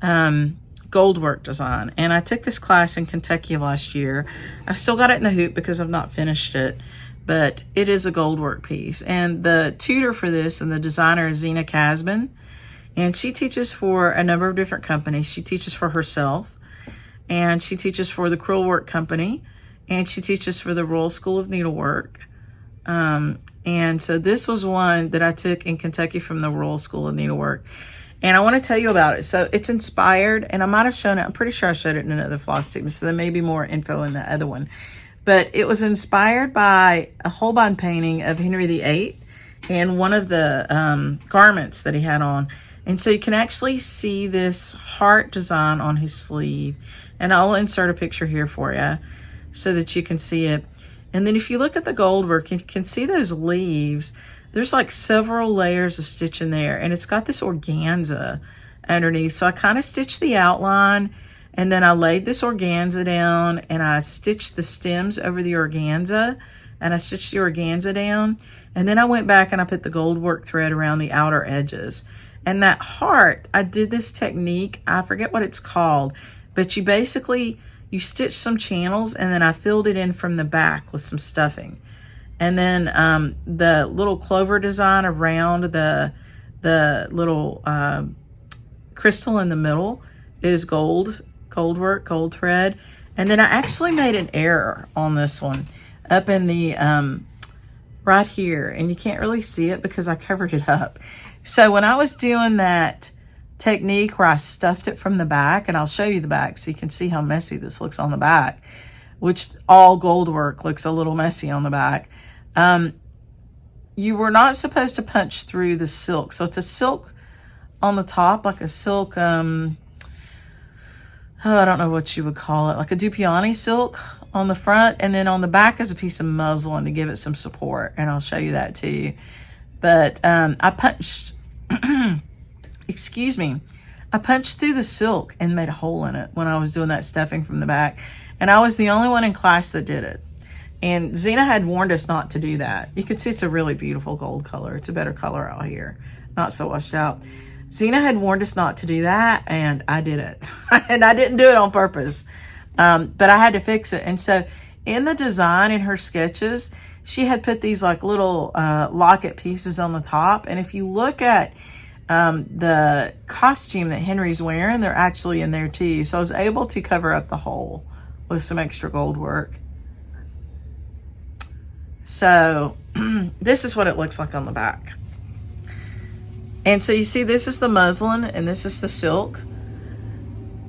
[SPEAKER 1] gold work design. And I took this class in Kentucky last year. I've still got it in the hoop because I've not finished it. But it is a gold work piece. And the tutor for this and the designer is Zena Casbin. And she teaches for a number of different companies. She teaches for herself. And she teaches for the Crewel Work Company. And she teaches for the Royal School of Needlework. And so this was one that I took in Kentucky from the Royal School of Needlework. And I want to tell you about it. So it's inspired, and I might have shown it. I'm pretty sure I showed it in another FlossTube, so there may be more info in the other one. But it was inspired by a Holbein painting of Henry VIII and one of the garments that he had on. And so you can actually see this heart design on his sleeve. And I'll insert a picture here for you so that you can see it. And then if you look at the gold work, you can see those leaves. There's like several layers of stitch in there, and it's got this organza underneath. So I kind of stitched the outline, and then I laid this organza down, and I stitched the stems over the organza, and I stitched the organza down. And then I went back and I put the gold work thread around the outer edges. And that heart, I did this technique, I forget what it's called, but you basically, you stitch some channels, and then I filled it in from the back with some stuffing. And then the little clover design around the little crystal in the middle is gold work, gold thread. And then I actually made an error on this one up in the, right here. And you can't really see it because I covered it up. So when I was doing that technique where I stuffed it from the back, and I'll show you the back so you can see how messy this looks on the back, which all gold work looks a little messy on the back. You were not supposed to punch through the silk. So it's a silk on the top, like a silk, I don't know what you would call it, like a Dupioni silk on the front, and then on the back is a piece of muslin to give it some support, and I'll show you that too. But I punched, excuse me, I punched through the silk and made a hole in it when I was doing that stuffing from the back, and I was the only one in class that did it. And Zena had warned us not to do that. You can see it's a really beautiful gold color. It's a better color out here, not so washed out. Zena had warned us not to do that, and I did it. And I didn't do it on purpose, but I had to fix it. And so in the design, in her sketches, she had put these like little locket pieces on the top. And if you look at the costume that Henry's wearing, they're actually in there too. So I was able to cover up the hole with some extra gold work. So this is what it looks like on the back. And so you see, this is the muslin and this is the silk.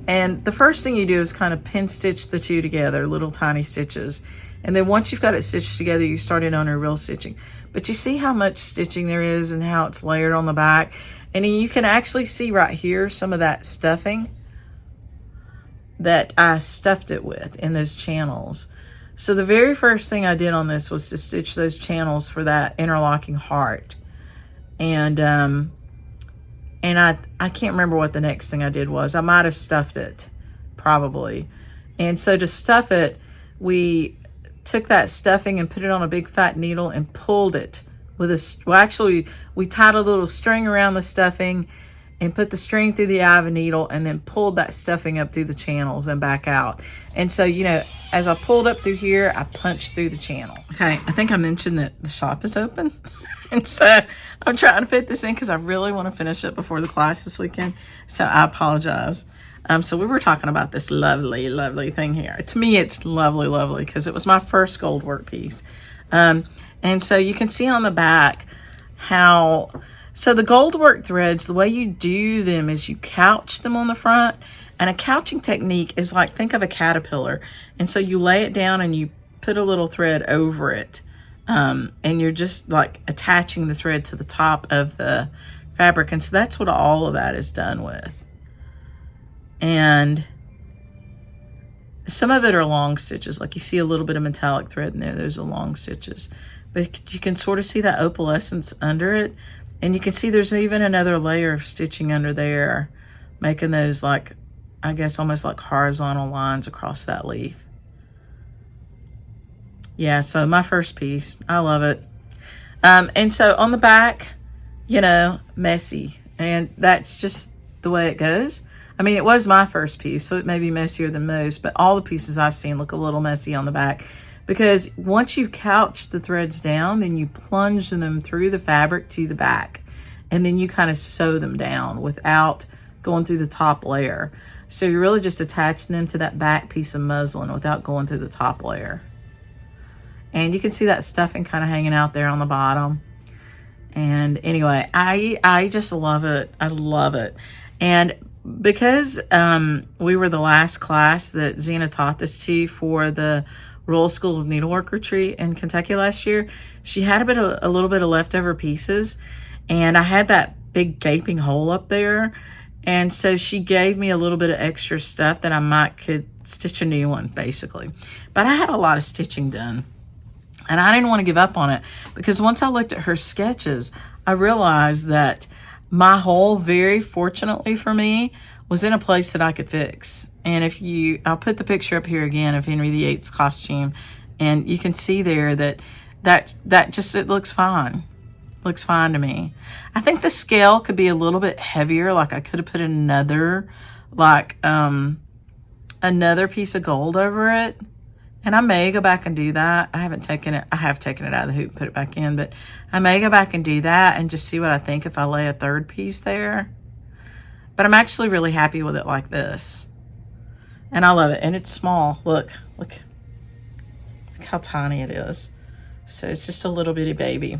[SPEAKER 1] And the first thing you do is kind of pin stitch the two together, little tiny stitches. And then once you've got it stitched together, you start in on your real stitching. But you see how much stitching there is and how it's layered on the back. And you can actually see right here some of that stuffing that I stuffed it with in those channels. So the very first thing I did on this was to stitch those channels for that interlocking heart. And I can't remember what the next thing I did was. I might have stuffed it, probably. And so to stuff it, we took that stuffing and put it on a big fat needle and pulled it with a, well, actually, we tied a little string around the stuffing and put the string through the eye of a needle and then pulled that stuffing up through the channels and back out. And so, you know, as I pulled up through here, I punched through the channel. Okay, I think I mentioned that the shop is open. And so I'm trying to fit this in because I really want to finish it before the class this weekend. So I apologize. So we were talking about this lovely, lovely thing here. To me, it's lovely, lovely because it was my first gold work piece. And so you can see on the back how, so the gold work threads, the way you do them is you couch them on the front. And a couching technique is like, think of a caterpillar. And so you lay it down and you put a little thread over it. And you're just like attaching the thread to the top of the fabric. And so that's what all of that is done with. And some of it are long stitches. Like you see a little bit of metallic thread in there. Those are long stitches. But you can sort of see that opalescence under it. And you can see there's even another layer of stitching under there, making those like, I guess almost like horizontal lines across that leaf. Yeah, so my first piece, I love it. And so on the back, you know, messy. And that's just the way it goes. I mean, it was my first piece, so it may be messier than most, but all the pieces I've seen look a little messy on the back. Because once you've couched the threads down, then you plunge them through the fabric to the back. And then you kind of sew them down without going through the top layer. So you're really just attaching them to that back piece of muslin without going through the top layer. And you can see that stuffing kind of hanging out there on the bottom. And anyway, I just love it. I love it. And because we were the last class that Zena taught this to for the Royal School of Needlework retreat in Kentucky last year, she had a little bit of leftover pieces, and I had that big gaping hole up there, and so she gave me a little bit of extra stuff that I could stitch a new one, basically. But I had a lot of stitching done, and I didn't want to give up on it, because once I looked at her sketches, I realized that my hole, very fortunately for me, was in a place that I could fix. And I'll put the picture up here again of Henry VIII's costume, and you can see there that it looks fine. Looks fine to me. I think the scale could be a little bit heavier. Like I could have put another piece of gold over it. And I may go back and do that. I have taken it out of the hoop and put it back in, but I may go back and do that and just see what I think if I lay a third piece there. But I'm actually really happy with it like this. And I love it. And it's small. Look how tiny it is. So it's just a little bitty baby.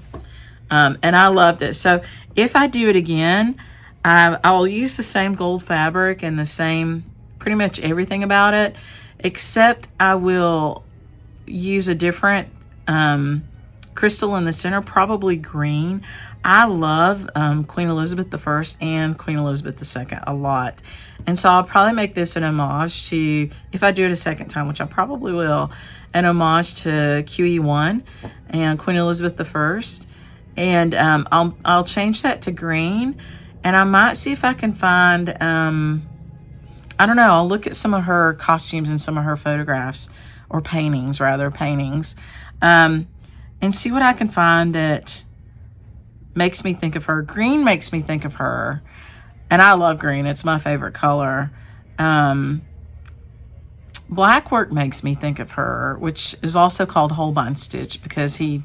[SPEAKER 1] And I loved it. So if I do it again, I'll use the same gold fabric and the same, pretty much everything about it, except I will use a different crystal in the center, probably green. I love Queen Elizabeth I and Queen Elizabeth II a lot. And so I'll probably make this an homage to, if I do it a second time, which I probably will, an homage to QE1 and Queen Elizabeth I. And I'll change that to green, and I might see if I can find, I don't know, I'll look at some of her costumes and some of her photographs, or paintings, and see what I can find that makes me think of her. Green makes me think of her, and I love green. It's my favorite color. Black work makes me think of her, which is also called Holbein stitch, because he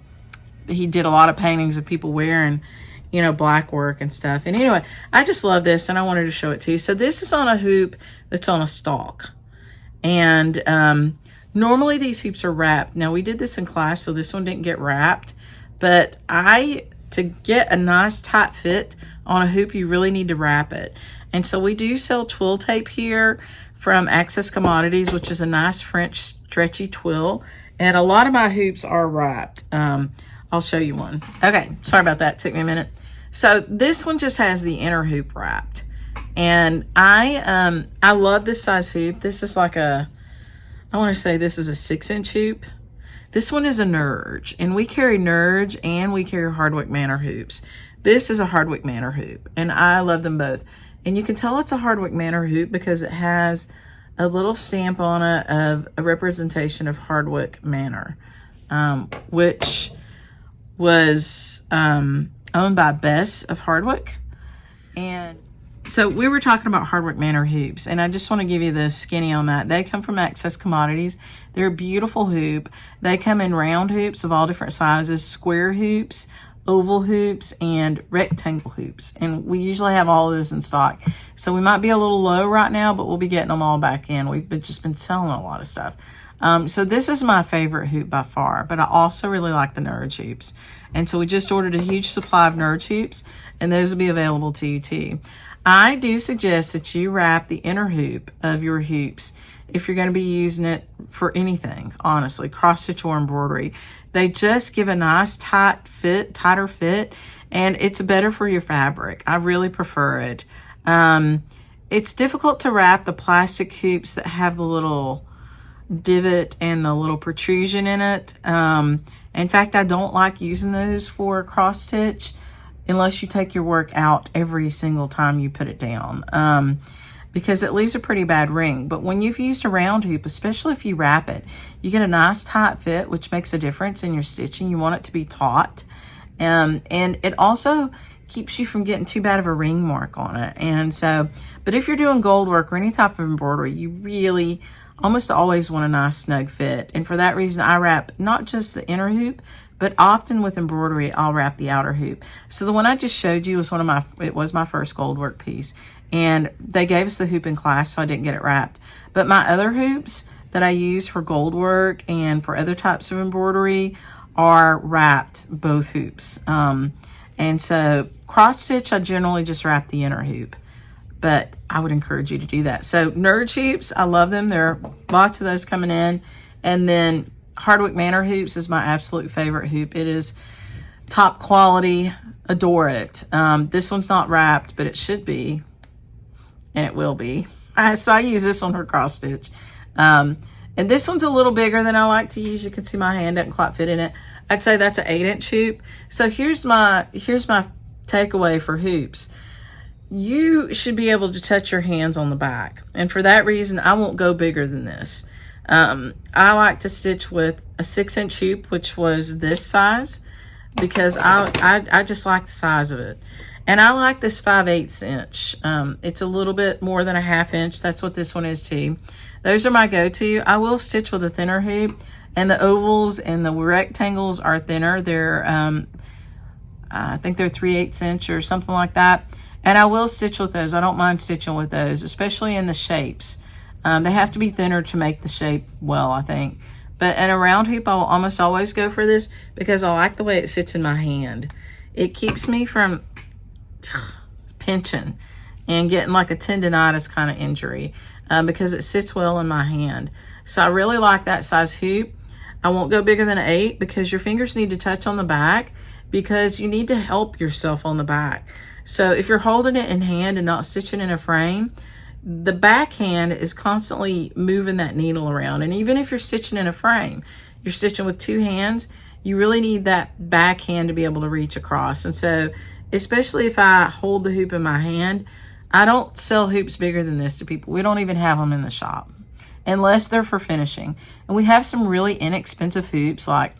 [SPEAKER 1] did a lot of paintings of people wearing, you know, black work and stuff. And anyway, I just love this, and I wanted to show it to you. So this is on a hoop that's on a stalk. And normally these hoops are wrapped. Now, we did this in class, so this one didn't get wrapped. But to get a nice tight fit on a hoop, you really need to wrap it. And so we do sell twill tape here from Access Commodities, which is a nice French stretchy twill. And a lot of my hoops are wrapped. I'll show you one. Okay, sorry about that. It took me a minute. So this one just has the inner hoop wrapped. And I love this size hoop. This is like I want to say this is a 6-inch hoop. This one is a Nerge, and we carry Nerge and we carry Hardwick Manor hoops. This is a Hardwick Manor hoop, and I love them both. And you can tell it's a Hardwick Manor hoop because it has a little stamp on it of a representation of Hardwick Manor, which was owned by Bess of Hardwick. And so we were talking about Hardwick Manor hoops, and I just want to give you the skinny on that. They come from Access Commodities. They're a beautiful hoop. They come in round hoops of all different sizes, square hoops, oval hoops, and rectangle hoops. And we usually have all of those in stock. So we might be a little low right now, but we'll be getting them all back in. We've just been selling a lot of stuff. So this is my favorite hoop by far, but I also really like the Nerge hoops. And so we just ordered a huge supply of Nerge hoops, and those will be available to you too. I do suggest that you wrap the inner hoop of your hoops if you're going to be using it for anything, honestly, cross stitch or embroidery. They just give a nice tighter fit, and it's better for your fabric. I really prefer it. It's difficult to wrap the plastic hoops that have the little divot and the little protrusion in it. In fact, I don't like using those for cross stitch unless you take your work out every single time you put it down, because it leaves a pretty bad ring. But when you've used a round hoop, especially if you wrap it, you get a nice tight fit, which makes a difference in your stitching. You want it to be taut, and it also keeps you from getting too bad of a ring mark on it. And so, but if you're doing gold work or any type of embroidery, you really almost always want a nice snug fit. And for that reason, I wrap not just the inner hoop, but often with embroidery, I'll wrap the outer hoop. So the one I just showed you was it was my first gold work piece. And they gave us the hoop in class, so I didn't get it wrapped. But my other hoops, that I use for gold work and for other types of embroidery are wrapped, both hoops. And so cross stitch, I generally just wrap the inner hoop, but I would encourage you to do that. So Nerd hoops, I love them. There are lots of those coming in. And then Hardwick Manor hoops is my absolute favorite hoop. It is top quality, adore it. This one's not wrapped, but it should be, and it will be. So I use this on her cross stitch. And this one's a little bigger than I like to use. You can see my hand doesn't quite fit in it. I'd say that's an 8-inch hoop. So here's my takeaway for hoops. You should be able to touch your hands on the back. And for that reason, I won't go bigger than this. I like to stitch with a 6-inch hoop, which was this size, because I just like the size of it. And I like this 5/8 inch. It's a little bit more than a 1/2 inch. That's what this one is too. Those are my go-to. I will stitch with a thinner hoop, and the ovals and the rectangles are thinner. They're, I think they're 3/8 inch or something like that. And I will stitch with those. I don't mind stitching with those, especially in the shapes. They have to be thinner to make the shape well, I think. But in a round hoop, I will almost always go for this because I like the way it sits in my hand. It keeps me from pinching and getting like a tendonitis kind of injury because it sits well in my hand. So I really like that size hoop. I won't go bigger than an 8 because your fingers need to touch on the back because you need to help yourself on the back. So if you're holding it in hand and not stitching in a frame, the backhand is constantly moving that needle around. And even if you're stitching in a frame, you're stitching with 2 hands, you really need that backhand to be able to reach across. And so, especially if I hold the hoop in my hand, I don't sell hoops bigger than this to people. We don't even have them in the shop unless they're for finishing. And we have some really inexpensive hoops, like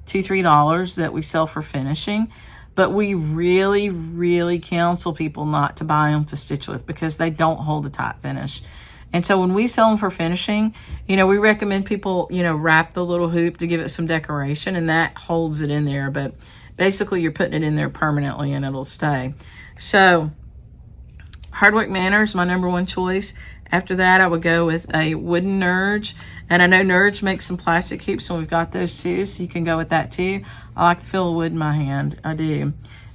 [SPEAKER 1] $2, $3 that we sell for finishing. But we really, really counsel people not to buy them to stitch with because they don't hold a tight finish. And so when we sell them for finishing, you know, we recommend people, you know, wrap the little hoop to give it some decoration, and that holds it in there. But basically you're putting it in there permanently and it'll stay. So Hardwick Manor is my #1 choice. After that, I would go with a wooden Nerge. And I know Nerge makes some plastic hoops, so we've got those too, so you can go with that too. I like to feel the wood in my hand. I do.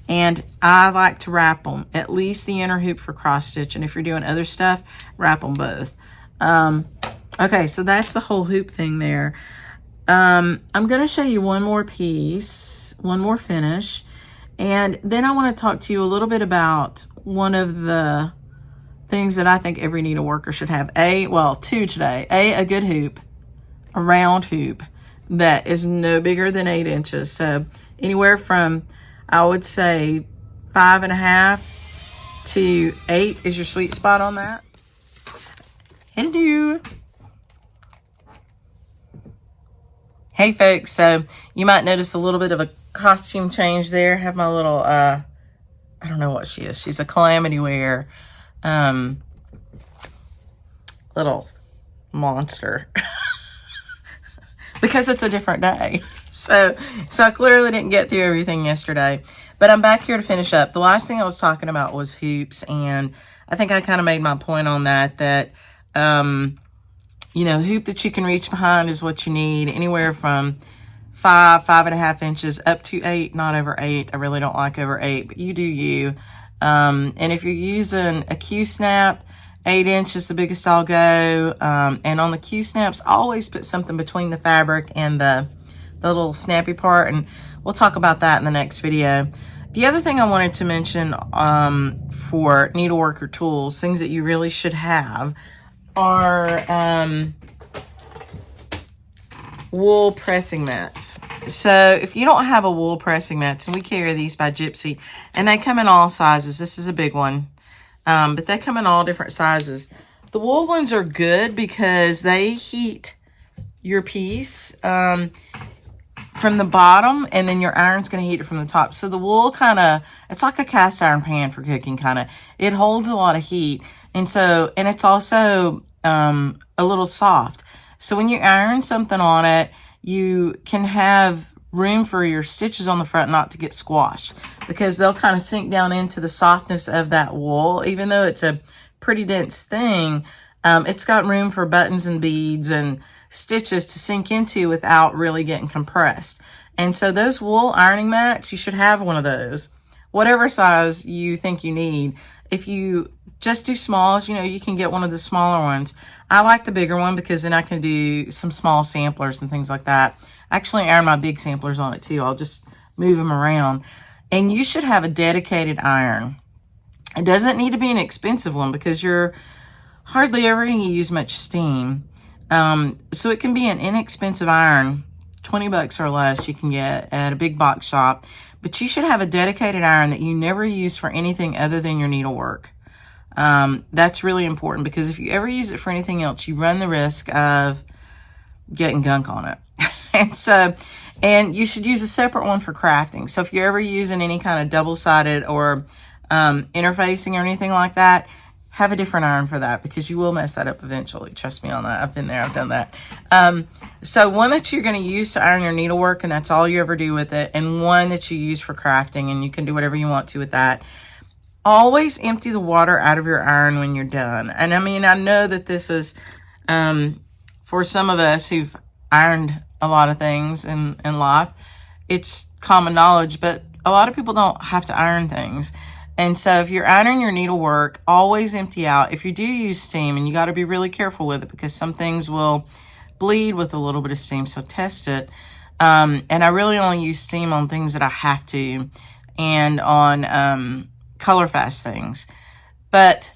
[SPEAKER 1] And I like to wrap them, at least the inner hoop for cross stitch. And if you're doing other stuff, wrap them both. Okay, so that's the whole hoop thing there. I'm going to show you one more piece, one more finish. And then I want to talk to you a little bit about one of the things that I think every needle worker should have. Two today. A good hoop, a round hoop that is no bigger than 8 inches. So anywhere from, I would say, 5.5 to 8 is your sweet spot on that. Hello. Hey folks, so you might notice a little bit of a costume change there. I have my little, I don't know what she is. She's a Calamity Wear little monster because it's a different day. So I clearly didn't get through everything yesterday, but I'm back here to finish up. The last thing I was talking about was hoops, and I think I kind of made my point on that, you know, hoop that you can reach behind is what you need, anywhere from 5.5 inches up to 8, not over 8. I really don't like over 8, but you do you. And if you're using a Q-snap, 8 inches is the biggest I'll go. And on the Q-snaps, always put something between the fabric and the little snappy part. And we'll talk about that in the next video. The other thing I wanted to mention for needleworker tools, things that you really should have, are wool pressing mats. So if you don't have a wool pressing mats, and we carry these by Gypsy, and they come in all sizes. This is a big one, but they come in all different sizes. The wool ones are good because they heat your piece from the bottom, and then your iron's going to heat it from the top. So the wool kind of, it's like a cast iron pan for cooking kind of. It holds a lot of heat, and it's also a little soft. So when you iron something on it, you can have room for your stitches on the front not to get squashed, because they'll kind of sink down into the softness of that wool. Even though it's a pretty dense thing, it's got room for buttons and beads and stitches to sink into without really getting compressed. And so those wool ironing mats, you should have one of those, whatever size you think you need. If you just do smalls, you know, you can get one of the smaller ones. I like the bigger one because then I can do some small samplers and things like that. I actually iron my big samplers on it too. I'll just move them around. And you should have a dedicated iron. It doesn't need to be an expensive one because you're hardly ever going to use much steam. So it can be an inexpensive iron, 20 bucks or less you can get at a big box shop. But you should have a dedicated iron that you never use for anything other than your needlework. That's really important because if you ever use it for anything else, you run the risk of getting gunk on it. And you should use a separate one for crafting. So if you're ever using any kind of double-sided or interfacing or anything like that, have a different iron for that because you will mess that up eventually. Trust me on that. I've been there. I've done that. So one that you're going to use to iron your needlework, and that's all you ever do with it, and one that you use for crafting, and you can do whatever you want to with that. Always empty the water out of your iron when you're done. And I mean, I know that this is, for some of us who've ironed a lot of things in life, it's common knowledge, but a lot of people don't have to iron things. And so if you're ironing your needlework, always empty out. If you do use steam, and you got to be really careful with it because some things will bleed with a little bit of steam, so test it. And I really only use steam on things that I have to and on color fast things. But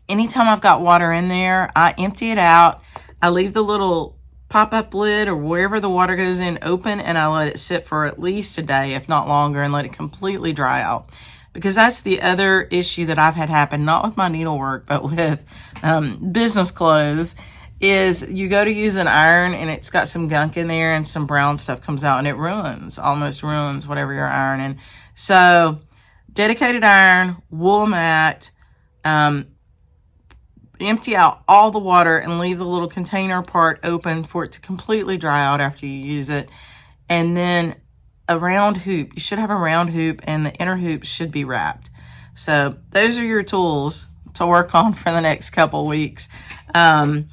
[SPEAKER 1] anytime I've got water in there, I empty it out. I leave the little pop-up lid or wherever the water goes in open, and I let it sit for at least a day, if not longer, and let it completely dry out. Because that's the other issue that I've had happen, not with my needlework, but with business clothes, is you go to use an iron and it's got some gunk in there and some brown stuff comes out and it almost ruins whatever you're ironing. So dedicated iron, wool mat, empty out all the water and leave the little container part open for it to completely dry out after you use it. And then a round hoop. You should have a round hoop, and the inner hoop should be wrapped. So those are your tools to work on for the next couple weeks. And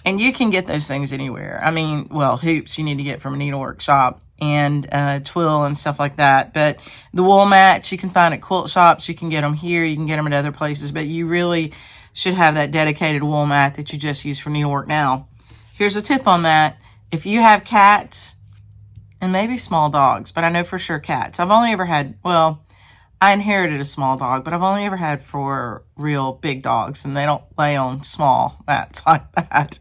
[SPEAKER 1] you can get those things anywhere. I mean, well, hoops you need to get from a needlework shop, and twill and stuff like that. But the wool mats you can find at quilt shops. You can get them here. You can get them at other places. But you really should have that dedicated wool mat that you just use for needlework. Now, here's a tip on that. If you have cats, and maybe small dogs, but I know for sure cats. I've only ever had, well, I inherited a small dog, but I've only ever had 4 real big dogs, and they don't lay on small mats like that.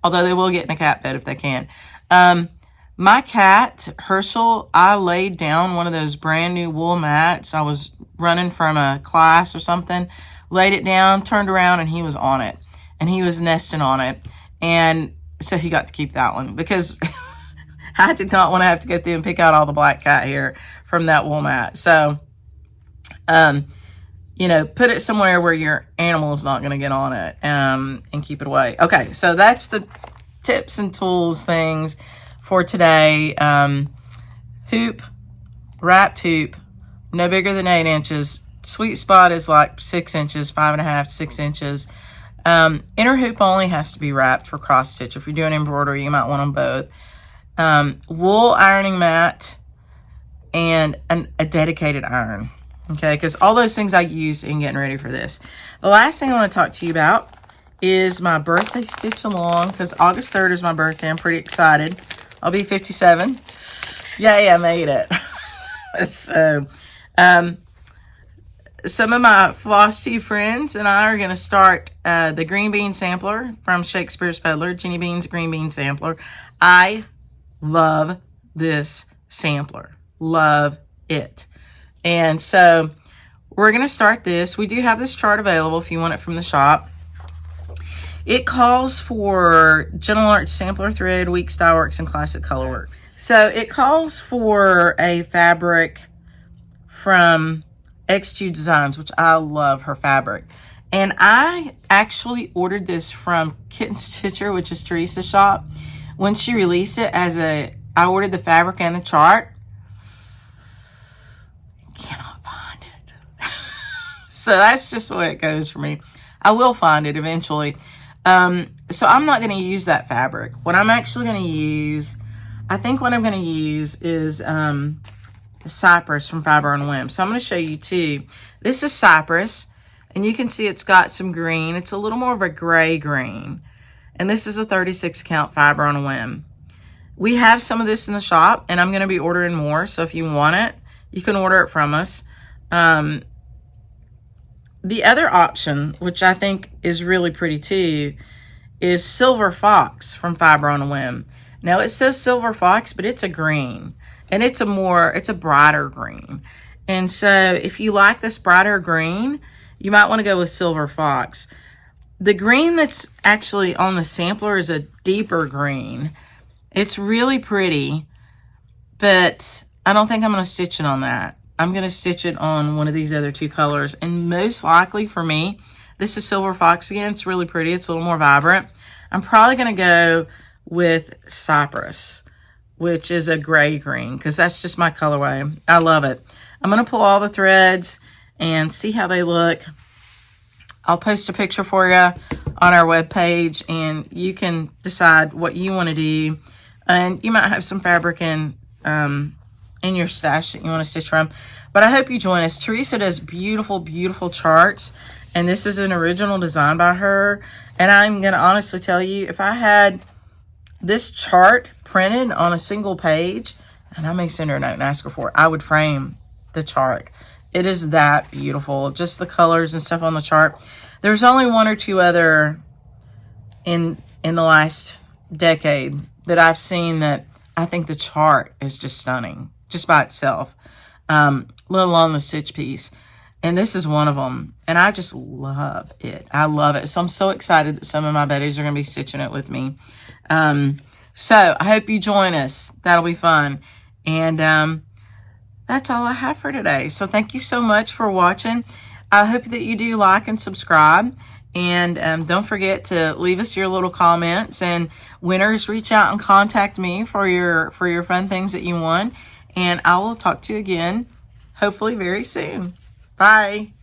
[SPEAKER 1] Although they will get in a cat bed if they can. My cat, Herschel, I laid down one of those brand new wool mats. I was running from a class or something, laid it down, turned around, and he was on it. And he was nesting on it. And so he got to keep that one because I did not want to have to go through and pick out all the black cat hair from that wool mat. So, you know, put it somewhere where your animal is not going to get on it, and keep it away. Okay, so that's the tips and tools things for today. Hoop, wrapped hoop, no bigger than 8 inches. Sweet spot is like 6 inches, 5.5, 6 inches. Inner hoop only has to be wrapped for cross stitch. If you're doing embroidery, you might want them both. Wool ironing mat, and a dedicated iron. Okay, because all those things I use in getting ready for this. The last thing I want to talk to you about is my birthday stitch along, because August 3rd is my birthday. I'm pretty excited. I'll be 57. Yay, I made it. So, some of my FlossTube friends and I are going to start the green bean sampler from Shakespeare's Peddler, Jenny Bean's green bean sampler. I love this sampler. Love it. And so we're going to start this. We do have this chart available if you want it from the shop. It calls for Gentle Arts Sampler Thread, Week Style Works, and Classic Color Works. So it calls for a fabric from XQ Designs, which I love her fabric. And I actually ordered this from Kitten Stitcher, which is Teresa's shop. When she released it I ordered the fabric and the chart. Cannot find it. So that's just the way it goes for me. I will find it eventually. So I'm not going to use that fabric. What I'm actually going to use, I think what I'm going to use is Cypress from Fiber on a Whim. So I'm going to show you two. This is Cypress, and you can see it's got some green. It's a little more of a gray green. And this is a 36 count Fiber on a Whim. We have some of this in the shop, and I'm going to be ordering more. So if you want it, you can order it from us. The other option, which I think is really pretty too, is Silver Fox from Fiber on a Whim. Now it says Silver Fox, but it's a green, and it's a brighter green. And so if you like this brighter green, you might want to go with Silver Fox. The green that's actually on the sampler is a deeper green. It's really pretty, but I don't think I'm going to stitch it on that. I'm going to stitch it on one of these other two colors. And most likely for me, this is Silver Fox again. It's really pretty. It's a little more vibrant. I'm probably going to go with Cypress, which is a gray green, because that's just my colorway. I love it. I'm going to pull all the threads and see how they look. I'll post a picture for you on our webpage, and you can decide what you want to do. And you might have some fabric in your stash that you want to stitch from. But I hope you join us. Teresa does beautiful, beautiful charts. And this is an original design by her. And I'm going to honestly tell you, if I had this chart printed on a single page, and I may send her a note and ask her for it, I would frame the chart. It is that beautiful. Just the colors and stuff on the chart. There's only one or two other in the last decade that I've seen that I think the chart is just stunning, just by itself, let alone the stitch piece. And this is one of them, and I just love it. I love it. So I'm so excited that some of my buddies are going to be stitching it with me. So I hope you join us. That'll be fun. And that's all I have for today. So thank you so much for watching. I hope that you do like and subscribe. And don't forget to leave us your little comments. And winners, reach out and contact me for your fun things that you won. And I will talk to you again, hopefully very soon. Bye.